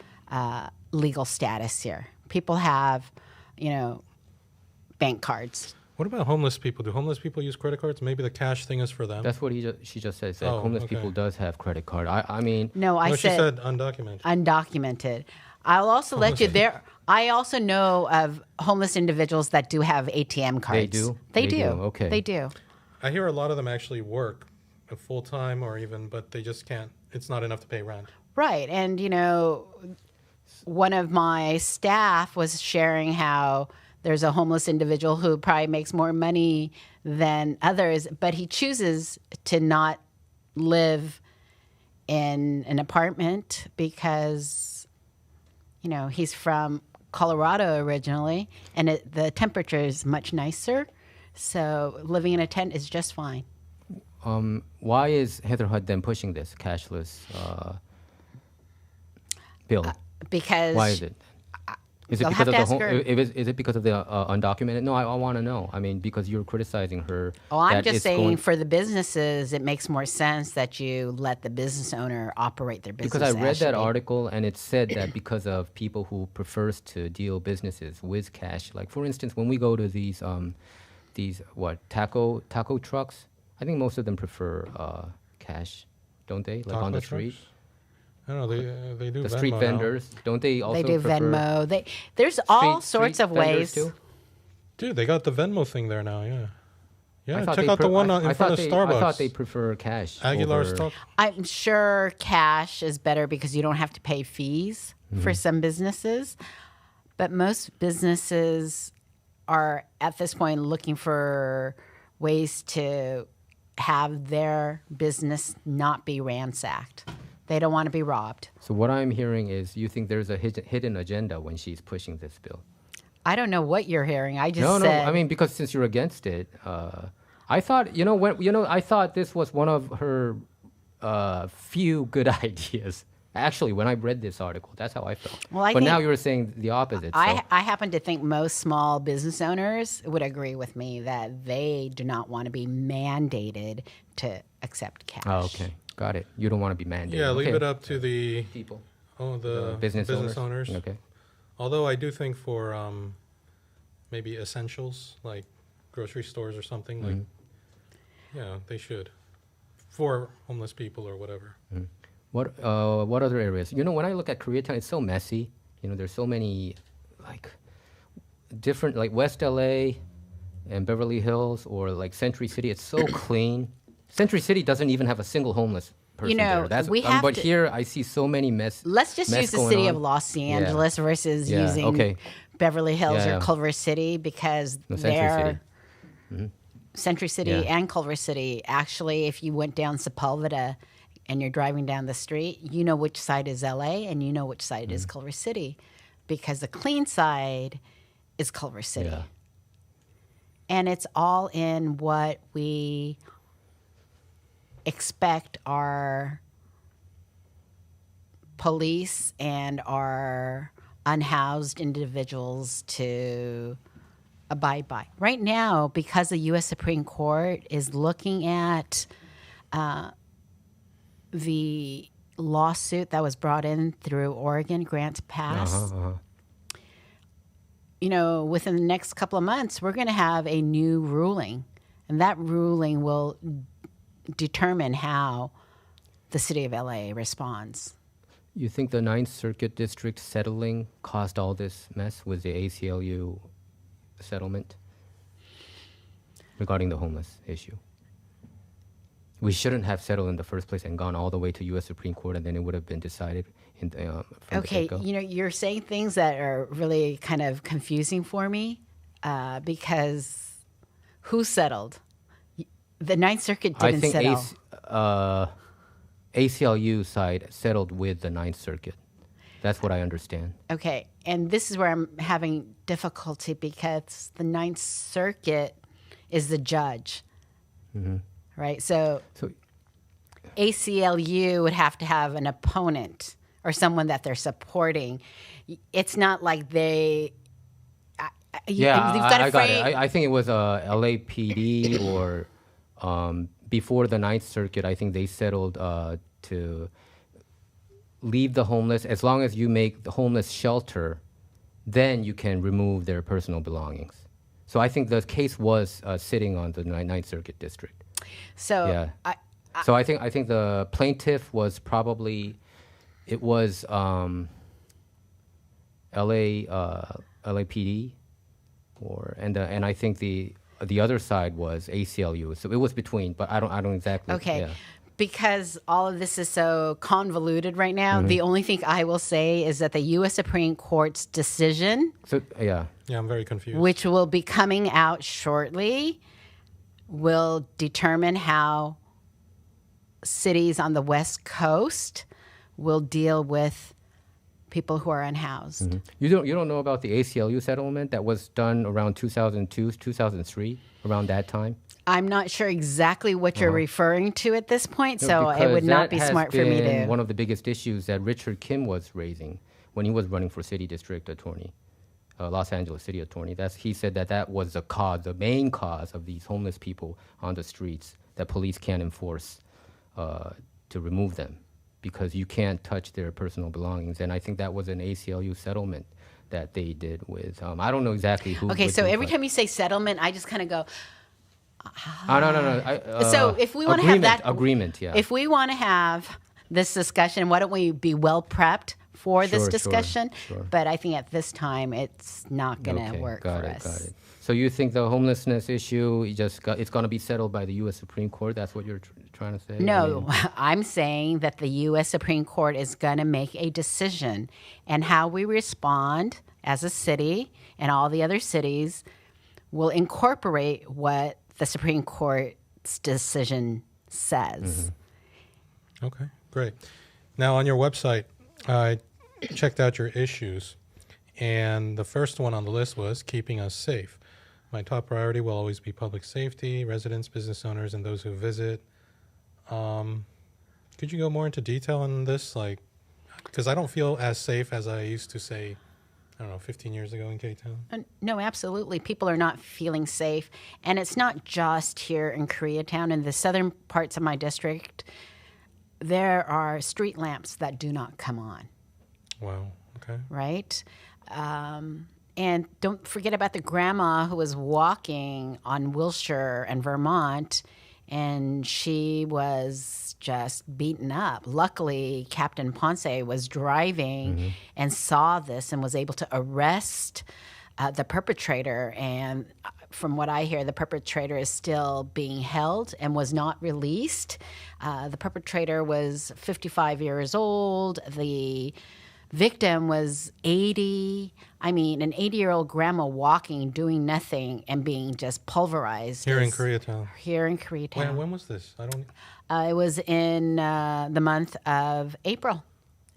legal status here. People have, bank cards. What about homeless people? Do homeless people use credit cards? Maybe the cash thing is for them. that's what she just said. Oh, Homeless okay. people does have credit card. I mean, No, I No, she said said undocumented. undocumented. I'll also let you there. I also know of homeless individuals that do have ATM cards. They do? They They do. do, okay. They do. I hear a lot of them actually work full time or even, but they just can't. It's not enough to pay rent. Right. And, one of my staff was sharing how there's a homeless individual who probably makes more money than others, but he chooses to not live in an apartment because, he's from Colorado originally, and the temperature is much nicer. So living in a tent is just fine. why is Heather Hutt then pushing this cashless bill? Because Why is it? Is it you'll because have of to the ask her. is it because of the undocumented? No, I want to know. I mean, because you're criticizing her. Oh, I'm that just it's saying going- for the businesses, it makes more sense that you let the business owner operate their business. because I read that actually. article and it said that because of people who prefers to deal businesses with cash, like for instance, when we go to these taco trucks, I think most of them prefer cash, don't they? Like on Taco the street, trucks? I don't know. They do the Venmo street now. vendors, don't they also They do prefer Venmo. There's all sorts of vendors ways. too? Dude, they got the Venmo thing there now. Yeah. I Yeah, thought check they out the one I in front of thought Starbucks. I thought they prefer cash. Aguilar over- stock. I'm sure cash is better because you don't have to pay fees. for some businesses, but most businesses are at this point looking for ways to have their business not be ransacked. They don't want to be robbed. So what I'm hearing is you think there's a hidden agenda when she's pushing this bill. I don't know what you're hearing. I just No, said. I mean, because since you're against it, I thought, I thought this was one of her few good ideas. Actually, when I read this article, that's how I felt. Well, I but think- now you're saying the opposite. So. I happen to think most small business owners would agree with me that they do not want to be mandated to accept cash. Oh, okay. Got it. You don't want to be mandated. Yeah, leave Okay. it up to the People. the Business owners. Okay. Although I do think for maybe essentials like grocery stores or something, like yeah, they should for homeless people or whatever. What other areas? When I look at Koreatown, it's so messy. There's so many like different, like West LA and Beverly Hills or like Century City. It's so clean. Century City doesn't even have a single homeless person there. we have but to- here I see so many mess. Let's just mess use the going city on. of Los Angeles versus Yeah, using okay. Beverly Hills Yeah, or yeah. Culver City because No, Century they're City. Century City Yeah. and Culver City. Actually, if you went down Sepulveda and you're driving down the street, you know which side is LA and you know which side is Culver City because the clean side is Culver City. Yeah. And it's all in what we expect our police and our unhoused individuals to abide by. Right now, because the U.S. Supreme Court is looking at the lawsuit that was brought in through Oregon Grants Pass, within the next couple of months, we're going to have a new ruling. And that ruling will determine how the city of LA responds. You think the Ninth Circuit District settling caused all this mess with the ACLU settlement regarding the homeless issue? We shouldn't have settled in the first place and gone all the way to U.S. Supreme Court, and then it would have been decided from the Okay, get-go. you're saying things that are really kind of confusing for me because who settled? The Ninth Circuit I didn't think settle. ACLU side settled with the Ninth Circuit. That's what I understand. Okay, and this is where I'm having difficulty because the Ninth Circuit is the judge, right? So ACLU would have to have an opponent or someone that they're supporting. It's not like they. Yeah, you've got to I got frame. it. I think it was LAPD or before the Ninth Circuit. I think they settled to leave the homeless as long as you make the homeless shelter, then you can remove their personal belongings. So I think the case was sitting on the Ninth Circuit District. So Yeah. So I think the plaintiff was probably LAPD, and I think the other side was ACLU. So it was between, but I don't exactly. Okay. Yeah. Because all of this is so convoluted right now, the only thing I will say is that the U.S. Supreme Court's decision, So yeah. Yeah, I'm very confused. which will be coming out shortly, will determine how cities on the West Coast will deal with people who are unhoused. You don't know about the ACLU settlement that was done around 2002, 2003, around that time? I'm not sure exactly what you're referring to at this point, so it would Because not that be has smart for me been to. one of the biggest issues that Richard Kim was raising when he was running for city district attorney, Los Angeles city attorney. He said that was the main cause of these homeless people on the streets that police can't enforce to remove them because you can't touch their personal belongings. And I think that was an ACLU settlement that they did with, I don't know exactly who. Okay, with so who, every but- time you say settlement, I just kind of go. Oh, no. So if we want to have that agreement, yeah. If we want to have this discussion, why don't we be well prepped for this Sure, discussion, sure. but I think at this time it's not going to work got for it, us. Got it. So you think the homelessness issue it's going to be settled by the U.S. Supreme Court? That's what you're trying to say? No, I'm saying that the U.S. Supreme Court is going to make a decision, and how we respond as a city and all the other cities will incorporate what the Supreme Court's decision says. Okay, great. Now, on your website, I checked out your issues, and the first one on the list was keeping us safe. My top priority will always be public safety, residents, business owners, and those who visit. Could you go more into detail on this? Like, because I don't feel as safe as I used to say, I don't know, 15 years ago in K-Town. No, absolutely. People are not feeling safe. And it's not just here in Koreatown. In the southern parts of my district, there are street lamps that do not come on. Wow, okay. Right? And don't forget about the grandma who was walking on Wilshire and Vermont, and she was just beaten up. Luckily, Captain Ponce was driving and saw this and was able to arrest the perpetrator. And from what I hear, the perpetrator is still being held and was not released. The perpetrator was 55 years old. The victim was 80. I mean, an 80-year-old grandma walking, doing nothing, and being just pulverized. Here in Koreatown. Here in Koreatown. When was this? I don't. It was in the month of April.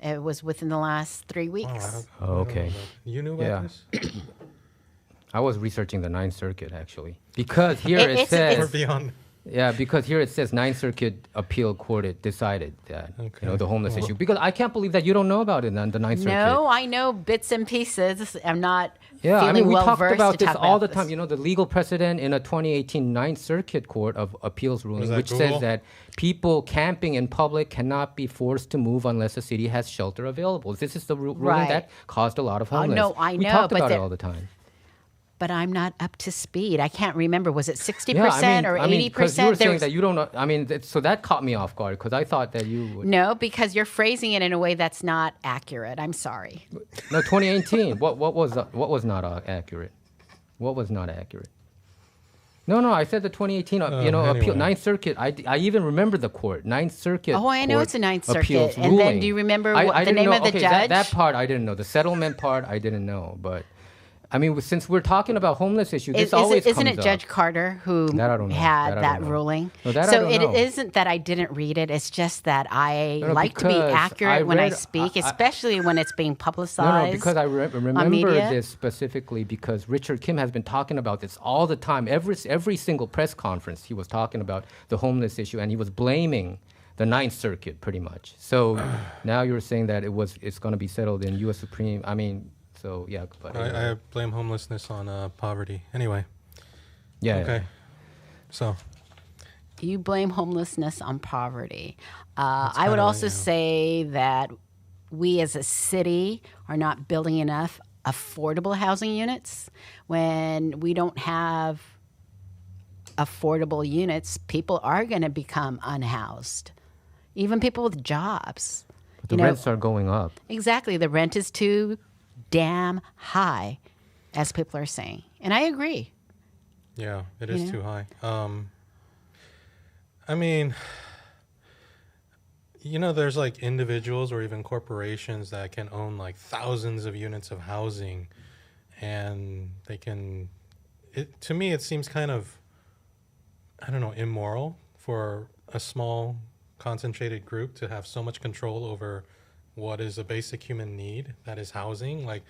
It was within the last 3 weeks. I don't Oh, know okay. about- You knew about this? I was researching the Ninth Circuit, actually. Because here It- it, it's- says... Or beyond? Yeah, because here it says Ninth Circuit Appeal Court decided that, Okay. the homeless issue. Because I can't believe that you don't know about it on the Ninth Circuit. No, I know bits and pieces. I'm not Yeah, feeling I mean, we well talked versed about to this talk all about the time. this. The legal precedent in a 2018 Ninth Circuit Court of Appeals ruling, that which Google? says that people camping in public cannot be forced to move unless the city has shelter available. This is the ruling Right. that caused a lot of Oh, homeless. no, I we know, talked but about it there- all the time. But I'm not up to speed. I can't remember. Was it 60% or 80%? Because you were saying There's- that you don't know. I mean, so that caught me off guard because I thought that you would. No, because you're phrasing it in a way that's not accurate. I'm sorry. No, 2018. what was not accurate? What was not accurate? No, I said the 2018. Appeal, anyway. Ninth Circuit. I even remember the court. Ninth Circuit. Oh, I know Court it's a Ninth Appeals Circuit. And then ruling. do you remember I the didn't name know, of the okay, judge? That part I didn't know. The settlement part I didn't know. But I mean, since we're talking about homeless issue, this always Isn't comes it Judge up. Carter who That I don't know. had That I that don't know. ruling? No, that I so don't it know. isn't that I didn't read it. It's just that I No, like to be because accurate I when I read- speak, I- especially when it's being publicized. No, because I remember media? this specifically because Richard Kim has been talking about this all the time. Every single press conference, he was talking about the homeless issue, and he was blaming the Ninth Circuit pretty much. So now you're saying that it's going to be settled in U.S. Supreme. I mean, so yeah. But, I blame homelessness on poverty. Anyway, yeah. okay. So, You blame homelessness on poverty. I kinda, would also yeah. say that we as a city are not building enough affordable housing units. When we don't have affordable units, people are going to become unhoused. Even people with jobs. But the rents are going up. Exactly. The rent is too damn high, as people are saying. And I agree. yeah, it is know? too high. I mean, there's like individuals or even corporations that can own like thousands of units of housing, and they can. To me, it seems kind of, I don't know, immoral for a small, concentrated group to have so much control over what is a basic human need, that is housing. Like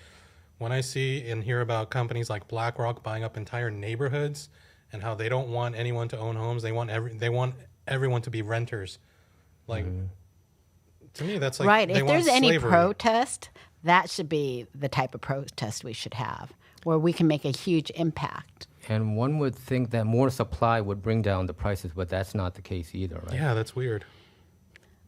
when I see and hear about companies like BlackRock buying up entire neighborhoods and how they don't want anyone to own homes, they want everyone to be renters. Like to me, that's like Right. they If want there's any slavery. protest, that should be the type of protest we should have, where we can make a huge impact. And one would think that more supply would bring down the prices, but that's not the case either, right? Yeah, that's weird.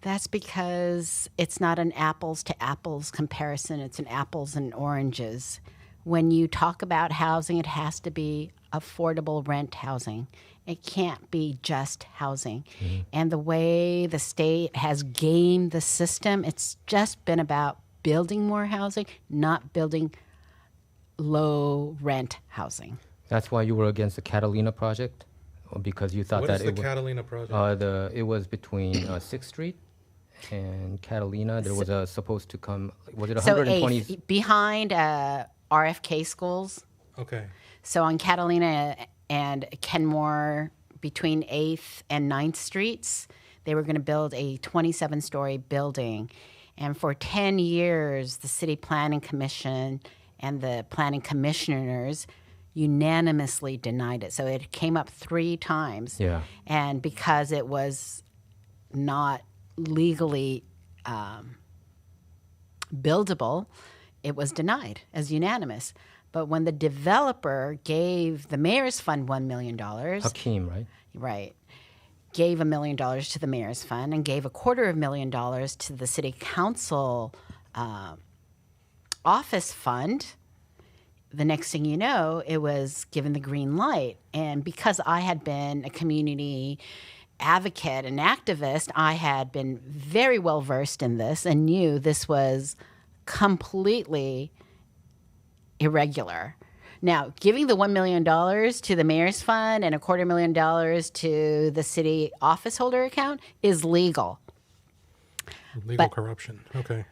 That's because it's not an apples to apples comparison. It's an apples and oranges. When you talk about housing, it has to be affordable rent housing. It can't be just housing. And the way the state has gamed the system, it's just been about building more housing, not building low rent housing. That's why you were against the Catalina project, or because you thought What that is the Catalina project? it was between 6th Street and Catalina. There was supposed to come. Was it So 120? 8th, behind RFK schools. Okay. So on Catalina and Kenmore, between 8th and 9th Streets, they were going to build a 27-story building. And for 10 years, the City Planning Commission and the planning commissioners unanimously denied it. So it came up 3 times. Yeah. And because it was not legally buildable, it was denied as unanimous. But when the developer gave the mayor's fund $1 million, Hakeem, right? right, gave $1 million to the mayor's fund and gave $250,000 to the city council office fund, the next thing you know, it was given the green light. And because I had been a community advocate and activist, I had been very well versed in this and knew this was completely irregular. Now, giving the $1 million to the mayor's fund and $250,000 to the city office holder account is legal. Legal corruption. Okay.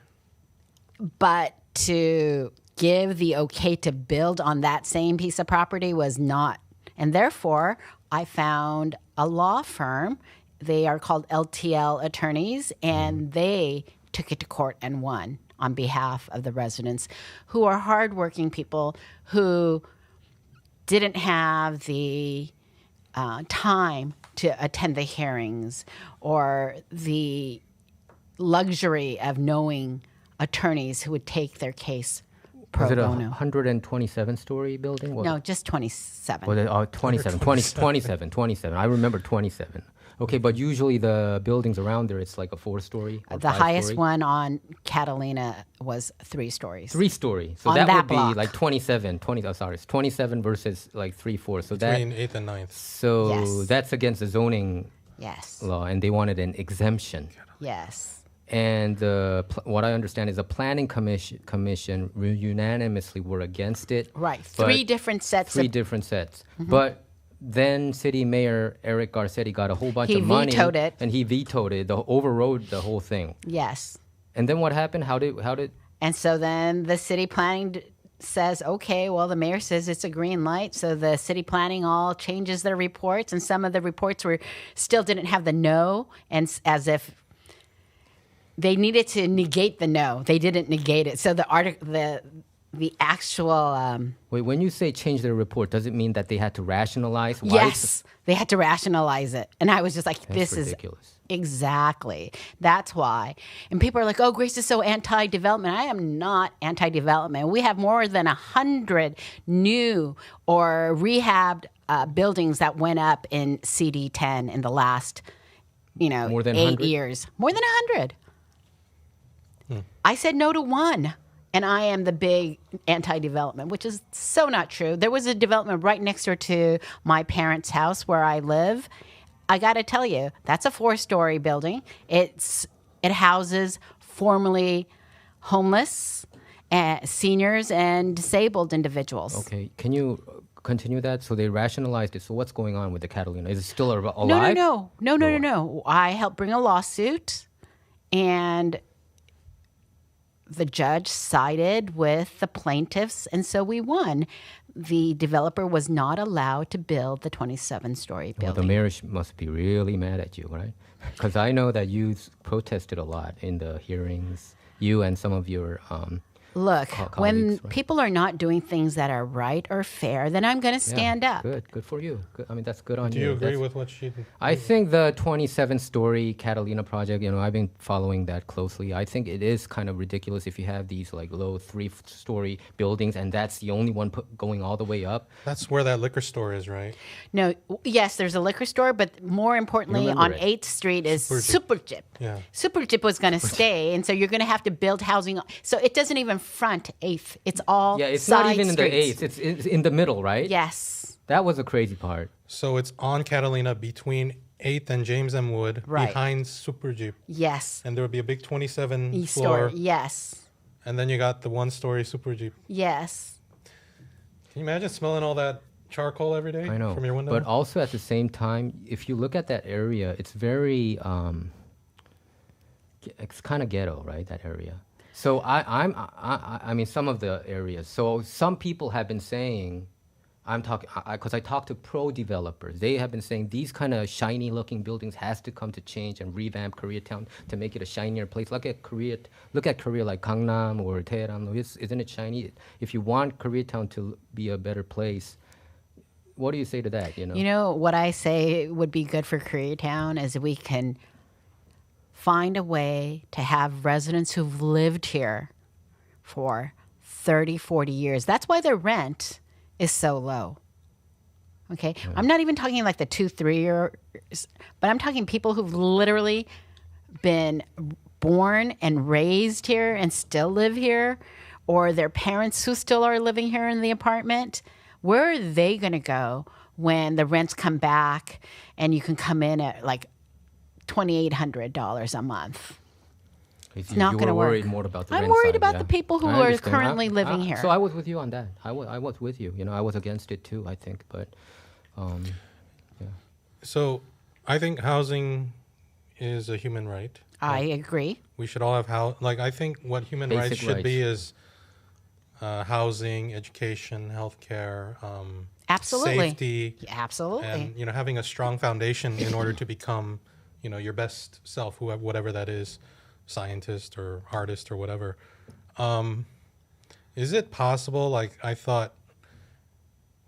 But to give the okay to build on that same piece of property was not. And therefore, I found a law firm. They are called LTL attorneys, and they took it to court and won on behalf of the residents, who are hardworking people who didn't have the time to attend the hearings or the luxury of knowing attorneys who would take their case pro Was it a bono. 127-story building? No, just 27. Was it 27. I remember 27. Okay, but usually the buildings around there, it's like a 4-story. Or The highest 5-story. one on Catalina was 3 stories. 3-story. So On that that would be block. like 27. It's 27 versus like 3-4. So that Between 8th and 9th. so Yes. that's against the zoning Yes. law, and they wanted an exemption. Yes. And what I understand is the planning commission unanimously were against it. Right. but 3 different sets three of different sets. But then City Mayor Eric Garcetti got a whole bunch He of money, vetoed it. and he vetoed it. Overrode the whole thing. yes. And then what happened? How did? And so then the city planning says, okay, well, the mayor says it's a green light. So the city planning all changes their reports. And some of the reports still didn't have the no, and as if they needed to negate the no. They didn't negate it. So the actual Wait, when you say change their report, does it mean that they had to rationalize? Why yes, they had to rationalize it. And I was just like, That's this ridiculous. is exactly. That's why. And people are like, oh, Grace is so anti-development. I am not anti-development. We have more than 100 new or rehabbed buildings that went up in CD10 in the last, More than 8 100? years. More than 100. I said no to 1. And I am the big anti-development, which is so not true. There was a development right next door to my parents' house where I live. I got to tell you, that's a 4-story building. It houses formerly homeless, seniors, and disabled individuals. Okay, can you continue that? So they rationalized it. So what's going on with the Catalina? Is it still alive? No. I helped bring a lawsuit, and the judge sided with the plaintiffs, and so we won. The developer was not allowed to build the 27-story Well, building. the mayor must be really mad at you, right? Because I know that you protested a lot in the hearings. You and some of your Look, when colleagues, right? people are not doing things that are right or fair, then I'm going to stand up. Good for you. Good. I mean, that's good on Do you. you agree That's- with what she did? I think the 27-story Catalina project, I've been following that closely. I think it is kind of ridiculous if you have these like low 3-story buildings and that's the only one going all the way up. That's where that liquor store is, right? No, yes, there's a liquor store, but more importantly, Remember on it. 8th Street is Super Superjip. Yeah. Superjip was going to stay, and so you're going to have to build housing. So it doesn't even front 8th. It's all Yeah, it's side not even streets. in the 8th. It's in the middle, right? Yes. That was a crazy part. So it's on Catalina between 8th and James M. Wood, Right. behind Super Jeep. Yes. And there would be a big 27 East floor, Store. Yes. And then you got the one-story Super Jeep. Yes. Can you imagine smelling all that charcoal every day I know. from your window? But also at the same time, if you look at that area, it's very, it's kind of ghetto, right? That area. So I mean, some of the areas. So some people have been saying, I'm talking because I talked to pro developers. They have been saying these kind of shiny looking buildings has to come to change and revamp Koreatown to make it a shinier place. Look at Korea like Gangnam or Daejeon. Isn't it shiny? If you want Koreatown to be a better place, what do you say to that? You know what I say would be good for Koreatown is we can find a way to have residents who've lived here for 30, 40 years. That's why their rent is so low. Okay? Yeah. I'm not even talking like the 2-3 years, but I'm talking people who've literally been born and raised here and still live here, or their parents who still are living here in the apartment. Where are they going to go when the rents come back and you can come in at like $2,800 a month? It's not going to work. Worried more about the I'm rent worried side, about yeah. the people who are currently living here. So I was with you on that. I was with you. I was against it too, I think. But, yeah. So I think housing is a human right. I agree. We should all have I think what human Basic rights should be is housing, education, healthcare, absolutely. safety. Absolutely. And, having a strong foundation in order to become, your best self, whatever that is. Scientist or artist or whatever. Is it possible, I thought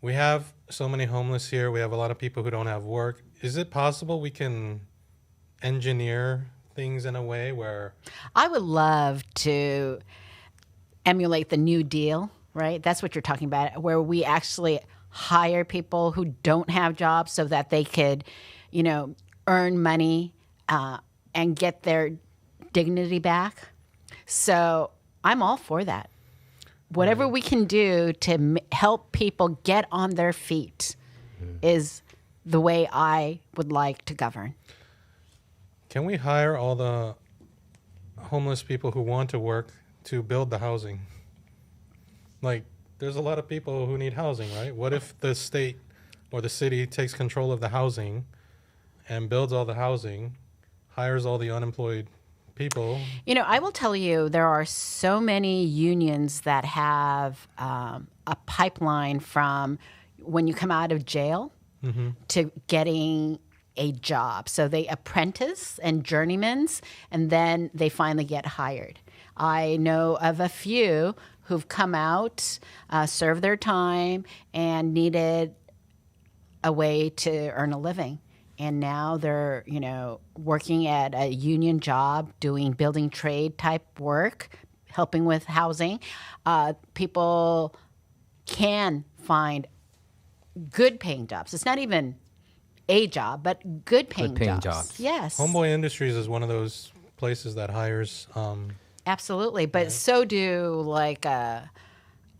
we have so many homeless here, we have a lot of people who don't have work. Is it possible we can engineer things in a way where... I would love to emulate the New Deal, right? That's what you're talking about, where we actually hire people who don't have jobs so that they could, earn money and get their dignity back. So I'm all for that. Whatever we can do to help people get on their feet is the way I would like to govern. Can we hire all the homeless people who want to work to build the housing? There's a lot of people who need housing, right? What if the state or the city takes control of the housing and builds all the housing, hires all the unemployed people? I will tell you, there are so many unions that have a pipeline from when you come out of jail to getting a job. So they apprentice and journeymans, and then they finally get hired. I know of a few who've come out, served their time, and needed a way to earn a living. And now they're, working at a union job, doing building trade type work, helping with housing. People can find good paying jobs. It's not even a job, but good paying jobs. Yes. Homeboy Industries is one of those places that hires. Absolutely. But so do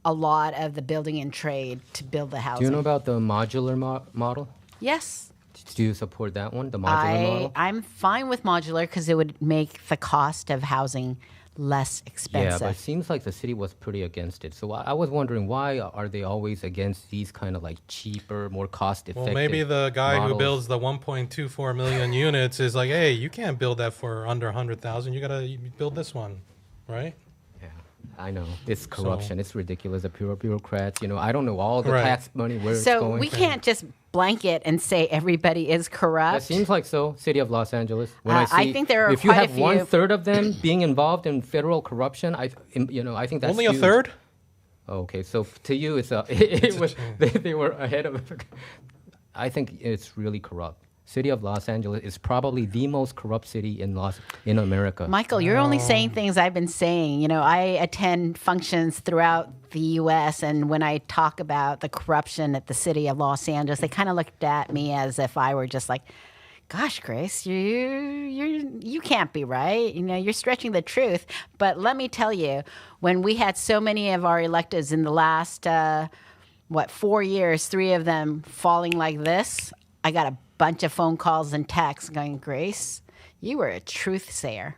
a lot of the building and trade to build the housing. Do you know about the modular model? Yes. Do you support that one, the modular model? I'm fine with modular because it would make the cost of housing less expensive. Yeah, but it seems like the city was pretty against it. So I was wondering, why are they always against these kind of cheaper, more cost-effective Well, maybe the guy models? who builds the 1.24 million units is like, hey, you can't build that for under 100,000. You got to build this one, right? Yeah, I know. It's corruption. It's ridiculous. The pure bureaucrats, I don't know all the tax money, where it's going. So we can't just blanket and say everybody is corrupt. It seems like so. City of Los Angeles. When I think there are if you quite a have few. 1/3 of them being involved in federal corruption, I think that's Only huge. a third? Okay, so to you, they were ahead of it. I think it's really corrupt. City of Los Angeles is probably the most corrupt city in America. Michael, you're only saying things I've been saying. I attend functions throughout the U.S., and when I talk about the corruption at the city of Los Angeles, they kind of looked at me as if I were just like, gosh, Grace, you can't be right. You're stretching the truth. But let me tell you, when we had so many of our electeds in the last, 4 years, 3 of them falling like this, I got a bunch of phone calls and texts going, Grace, you were a truth sayer.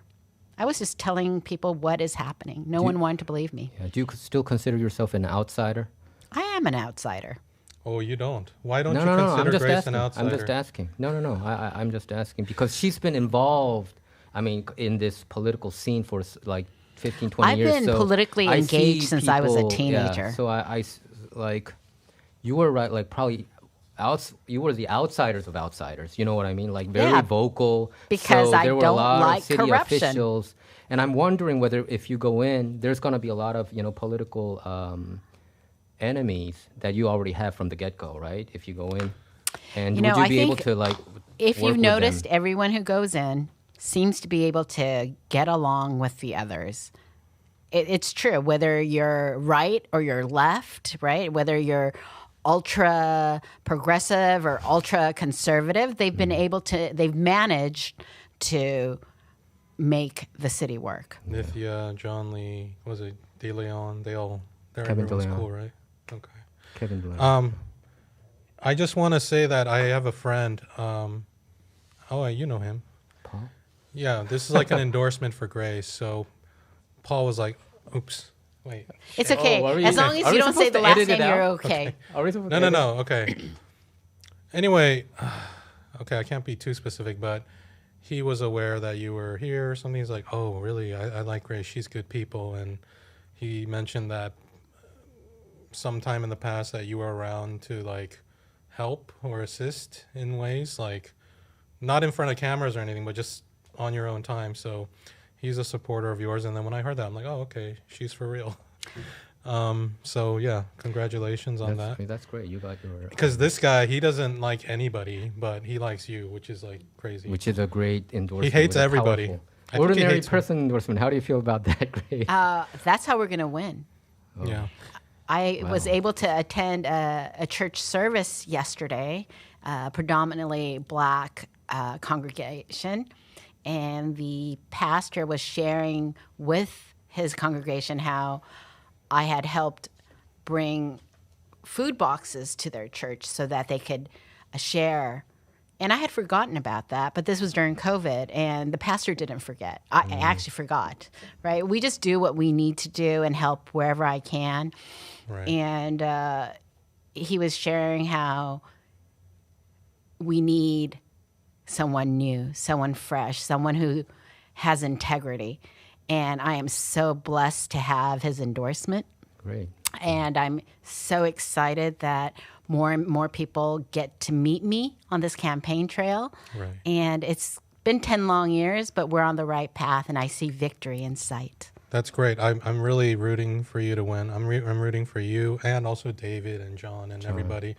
I was just telling people what is happening. No one wanted to believe me. Yeah. Do you still consider yourself an outsider? I am an outsider. Oh, you don't? Why don't No, you no, no. I'm consider just Grace asking. an outsider? I'm just asking. No. I'm just asking because she's been involved. I mean, in this political scene for like 15, 20 I've years. been So politically I engaged see since I was a people- yeah, teenager. so like, you were right. Like probably. You were the outsiders of outsiders. You know what I mean? Like very Yeah, vocal. because so I there were don't a lot like of city corruption. officials, and I'm wondering whether if you go in, there's going to be a lot of political enemies that you already have from the get-go, right? If you go in, and would you I be able think to like? if work you've with noticed, them? everyone who goes in seems to be able to get along with the others. It's true, whether you're right or you're left, right? Whether you're ultra progressive or ultra conservative, they've managed to make the city work. Nithya, John Lee, was it De Leon? They're Kevin everyone's DeLeon. cool, right? Okay. Kevin DeLeon. I just want to say that I have a friend. You know him. Paul? Yeah, this is like an endorsement for Grace. So Paul was like, oops, wait. It's okay. are we- As long as are you we don't say supposed the to last edit it name, you're out? okay. Are we supposed No, to no, edit? no. Okay. Anyway, okay, I can't be too specific, but he was aware that you were here or something. He's like, oh, really? I like Grace. She's good people. And he mentioned that sometime in the past that you were around to like help or assist in ways, like not in front of cameras or anything, but just on your own time. So he's a supporter of yours. And then when I heard that, I'm like, oh, okay, she's for real. So yeah, congratulations on that. That's great. You got your. Because this guy, he doesn't like anybody, but he likes you, which is like crazy. Which is a great endorsement. He hates with a everybody. powerful- I think he Ordinary hates me. person endorsement. How do you feel about that, Grace? That's how we're going to win. Yeah. I was able to attend a church service yesterday, predominantly black congregation, and the pastor was sharing with his congregation how I had helped bring food boxes to their church so that they could share. And I had forgotten about that, but this was during COVID, and the pastor didn't forget. I actually forgot, right? We just do what we need to do and help wherever I can. Right. And he was sharing how we need someone new, someone fresh, someone who has integrity. And I am so blessed to have his endorsement. Great. And I'm so excited that more and more people get to meet me on this campaign trail. Right. And it's been 10 long years, but we're on the right path, and I see victory in sight. That's great. I'm really rooting for you to win. I'm rooting for you and also David and John and everybody.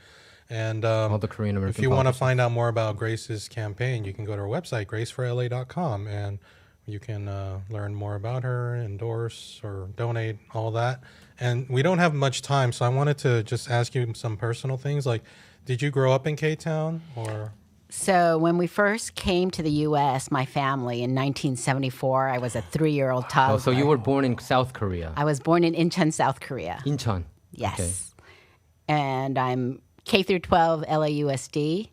And All the Korean American. if you want to find out more about Grace's campaign, you can go to her website, graceforla.com, and you can learn more about her, endorse or donate, all that. And we don't have much time, so I wanted to just ask you some personal things. Like, did you grow up in K-Town or? So when we first came to the U.S., my family, in 1974, I was a 3-year-old toddler. Oh, so you were born in South Korea. I was born in Incheon, South Korea. Incheon. Yes. Okay. And I'm K through 12 LAUSD,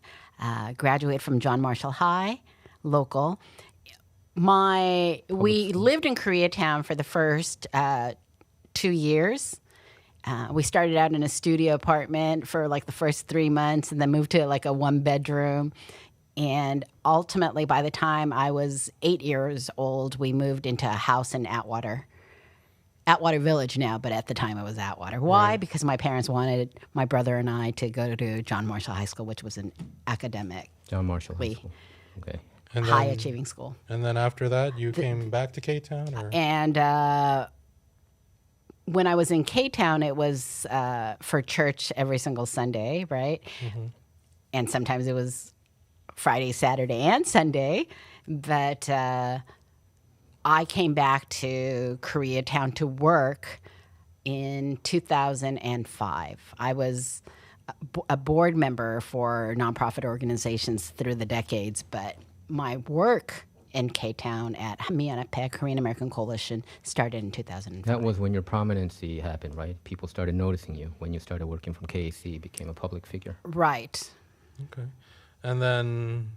graduate from John Marshall High, local. We lived in Koreatown for the first 2 years. We started out in a studio apartment for like the first 3 months and then moved to like a 1-bedroom. And ultimately, by the time I was 8 years old, we moved into a house in Atwater. Atwater Village now, but at the time it was Atwater. Why? Right. Because my parents wanted my brother and I to go to John Marshall High School, which was an academic, John Marshall High School. Okay. And high then, achieving school. and then after that, you came back to K-Town? Or? And when I was in K-Town, it was for church every single Sunday, right? Mm-hmm. And sometimes it was Friday, Saturday, and Sunday. But I came back to Koreatown to work in 2005. I was a board member for nonprofit organizations through the decades, but my work in K-Town at Hamianapeg Korean American Coalition started in 2005. That was when your prominency happened, right? People started noticing you when you started working from KAC, became a public figure. Right. Okay. And then,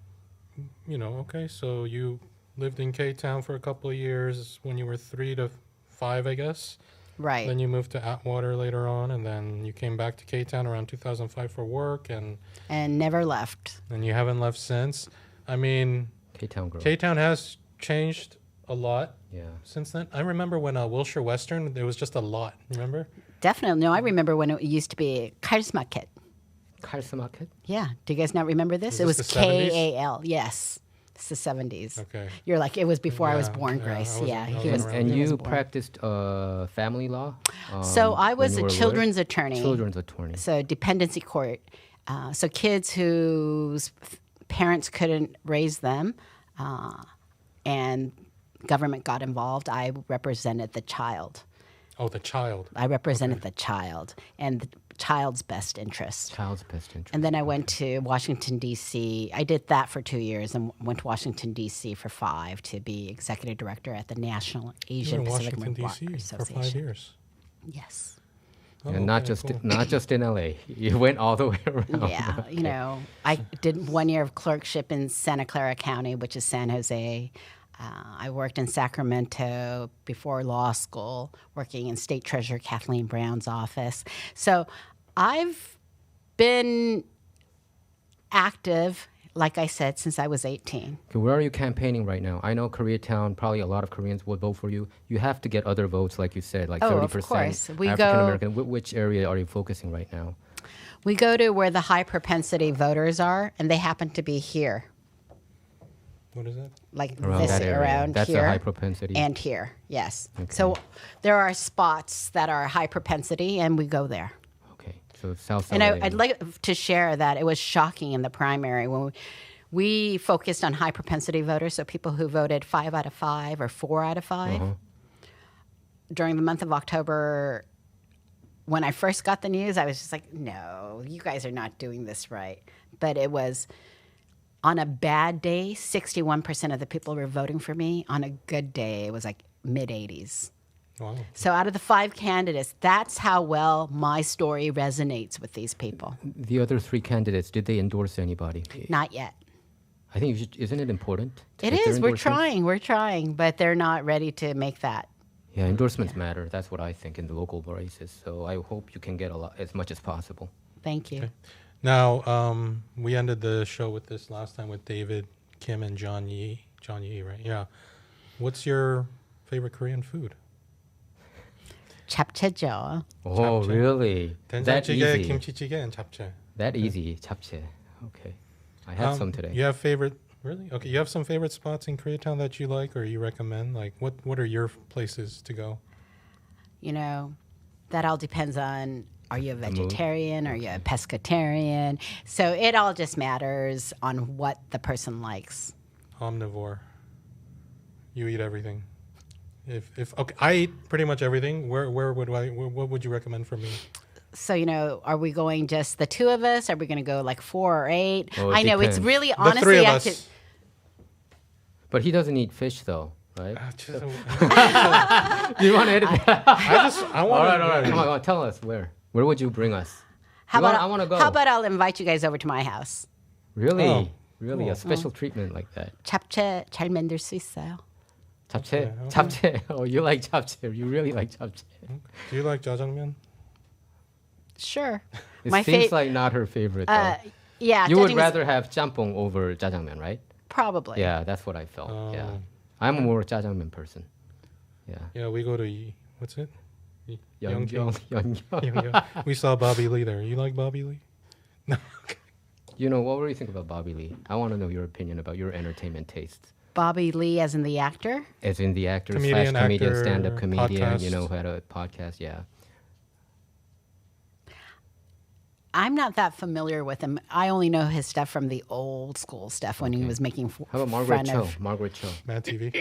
okay, so you lived in K-Town for a couple of years when you were 3 to 5, I guess. Right. Then you moved to Atwater later on, and then you came back to K-Town around 2005 for work, and never left. you haven't left since. I mean, K-Town girl. K-Town has changed a lot Yeah. since then. I remember when Wilshire Western, there was just a lot. Remember? Definitely. No, I remember when it used to be Karlsmarket. Karlsmarket? Yeah. Do you guys not remember this? Was It was this the 70s? KAL. Yes. It's the 70s. Okay. You're like, it was before I was Yeah, born, yeah, Grace. I wasn't- Yeah. I He wasn't was, around. And he was you born. practiced family law? So I when was you a were children's where? attorney. Children's attorney. So dependency court. So kids whose parents couldn't raise them and government got involved, I represented the child. Oh, the child. I represented the child and the child's best interest. Child's best interest. And then I went to Washington, D.C. I did that for 2 years and went to Washington, D.C. for 5 to be executive director at the National You were Asian in Pacific Washington, Bar D.C. for 5 Association. years. Yes. Oh, And not okay, just cool. not just in LA. You went all the way around. Yeah, you know, I did 1 year of clerkship in Santa Clara County, which is San Jose. I worked in Sacramento before law school, working in State Treasurer Kathleen Brown's office. So I've been active, like I said, since I was 18. Okay, where are you campaigning right now? I know Koreatown, probably a lot of Koreans would vote for you. You have to get other votes, like you said, like 30% of course. We African American. Which area are you focusing right now? We go to where the high propensity voters are, and they happen to be here, What is that? like Around this that area. around That's here. a high propensity. And here, yes. So there are spots that are high propensity, and we go there. Okay, so South And LA. I'd like to share that it was shocking in the primary when we focused on high propensity voters, so people who voted 5 out of 5 or 4 out of 5. During the month of October, when I first got the news, I was just like, no, you guys are not doing this right. But it was, on a bad day, 61% of the people were voting for me. On a good day, it was like mid-80s. Wow. So out of the 5 candidates, that's how well my story resonates with these people. The other 3 candidates, did they endorse anybody? Not yet. I think you should, isn't it important? to It get their is. We're endorsements? trying. We're trying, but they're not ready to make that. Yeah, endorsements matter. That's what I think in the local races. So I hope you can get a lot, as much as possible. Thank you. Now, we ended the show with this last time with David, Kim, and John Yi. John Yi, right? Yeah. What's your favorite Korean food? 잡채죠. Oh, Japchae. really? That 된장찌개, easy? kimchi찌개, and japchae. That easy, japchae. Okay. I had some today. You have favorite? Really? Okay. You have some favorite spots in Koreatown that you like or you recommend? Like, what are your places to go? You know, that all depends on, are you a mood. vegetarian? Are you a pescatarian? So it all just matters on what the person likes. Omnivore. You eat everything. If okay, I eat pretty much everything. What would you recommend for me? So, you know, are we going just the 2 of us? Are we going to go like 4 or 8? Oh, it I know, it's depends. really, The honestly, 3 of I us. could, But he doesn't eat fish, though, right? Just- Do you want to edit that? I want. all right. Come on, tell us where. Where would you bring us? how You about, I want to go. how about I'll invite you guys over to my house? Really? Oh, Really? cool. A special treatment like that? 잡채 잘 만들 수 있어요. Japchae? Okay. Japchae. Oh, you like japchae. You really like japchae. Do you like jjajangmyeon? Sure. It My seems fa- like not her favorite, though. Yeah. You would jjajangmyeon's- rather have jampong over jjajangmyeon, right? Probably. Yeah, that's what I felt. Yeah. Oh. I'm a more jjajangmyeon person. Yeah. Yeah, we go to what's it? Yeongyong, Yeongyong. Yeongyong. We saw Bobby Lee there. You like Bobby Lee? No. Okay. You know, what do you think about Bobby Lee? I want to know your opinion about your entertainment tastes. Bobby Lee, as in the actor. As in the actor Comedian, slash comedian, actor, stand-up comedian, you podcast. know, who had a podcast, yeah. I'm not that familiar with him. I only know his stuff from the old school stuff when he was making How about Margaret fun Cho? of. Margaret Cho. Mad TV.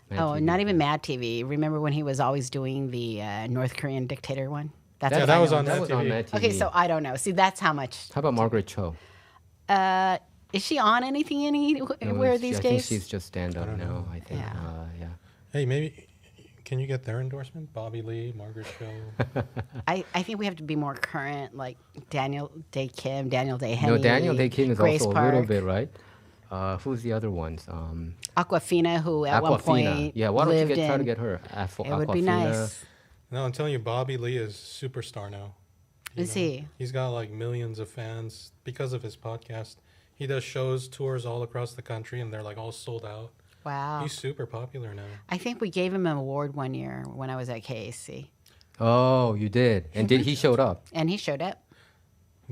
Mad Oh, TV. not even Mad TV. Remember when he was always doing the North Korean dictator one? That's Yeah, what that I was know. on That Mad was TV. on Mad TV. Okay, so I don't know. See, that's how much. How about Margaret Cho? Is she on anything No, anywhere it's- these I think days? she's just stand-up don't now, know. I think. Yeah. Yeah. Hey, maybe can you get their endorsement? Bobby Lee, Margaret Cho. I think we have to be more current, like Daniel Day Kim, Daniel Day Henny. No, Daniel Day Kim is Grace also a Park. little bit, right? Who's the other ones? Aquafina, who at one Aquafina. point Yeah, why don't you lived try to in. get her? It would be nice. No, I'm telling you, Bobby Lee is superstar now. Is he? He's got like millions of fans because of his podcast. He does shows, tours all across the country, and they're like all sold out. Wow. He's super popular now. I think we gave him an award one year when I was at KAC. Oh, you did, and he showed up? And he showed up.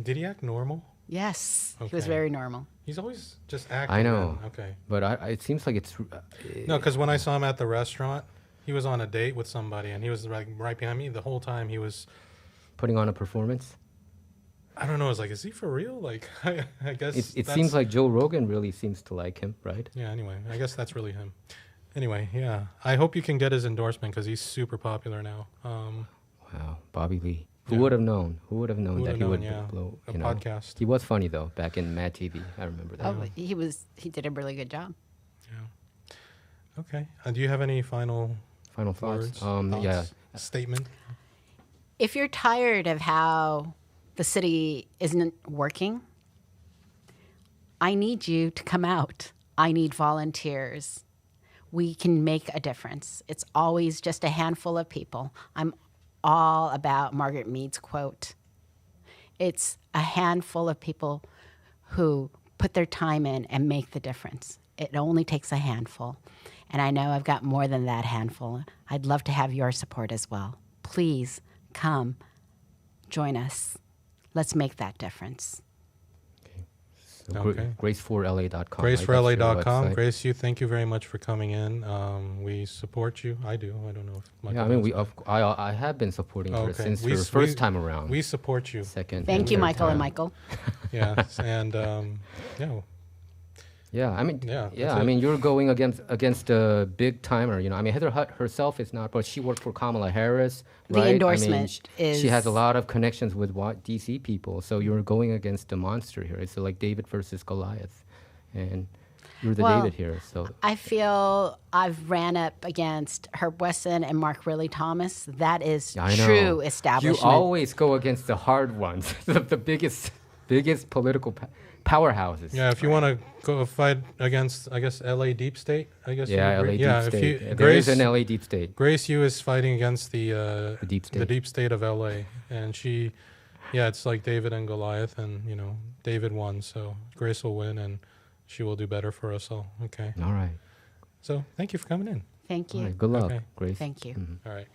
Did he act normal? Yes. He was Okay. very normal. He's always just acting. I know. then. Okay. But it seems like it's No, because when I saw him at the restaurant, he was on a date with somebody, and he was like right behind me the whole time. He was, putting on a performance. I don't know. I was like, is he for real? Like, I guess It that's- seems like Joe Rogan really seems to like him, right? Yeah. Anyway, I guess that's really him. Anyway, yeah. I hope you can get his endorsement because he's super popular now. Wow, Bobby Lee. Who Yeah. would have known? Who would have known Who that would've he would known, yeah. blow? A You know? podcast. He was funny though back in Mad TV. I remember that. Oh, he did a really good job. Yeah. Okay. Do you have any final Final thoughts. words? Yeah. thoughts, Statement. If you're tired of how the city isn't working, I need you to come out. I need volunteers. We can make a difference. It's always just a handful of people. I'm all about Margaret Mead's quote. It's a handful of people who put their time in and make the difference. It only takes a handful. And I know I've got more than that handful. I'd love to have your support as well. Please come, join us. Let's make that difference. So Okay. Grace4la.com. GraceForLA.com. Grace, you, thank you very much for coming in. We support you. I do. I don't know if Michael Yeah, I mean, knows. I have been supporting her Okay. since We her s- first we- time around. We support you. Second. Thank and you, third Michael and time. Michael. Yeah. And yeah. Yeah, I mean, Yeah, yeah, that's I it. mean, you're going against a big timer. You know, I mean, Heather Hutt herself is not, but she worked for Kamala Harris. The right? endorsement She has a is- lot of connections with DC people. So you're going against a monster here. It's like David versus Goliath, and you're the Well, David here. So I feel I've ran up against Herb Wesson and Mark Riley Thomas. That is I know. true establishment. You always go against the hard ones, the biggest political powerhouses. Yeah, if you want to go fight against, I guess, LA Deep State, I guess. Yeah, you LA agree? Deep yeah, State. If you, There Grace, is an LA Deep State. Grace Yoo is fighting against the Deep State. the deep state of LA, and she, yeah, it's like David and Goliath, and you know, David won, so Grace will win, and she will do better for us all. Okay, All right. so thank you for coming in. Thank All you. right. Good luck, Okay. Grace. Thank you. Mhm. All right.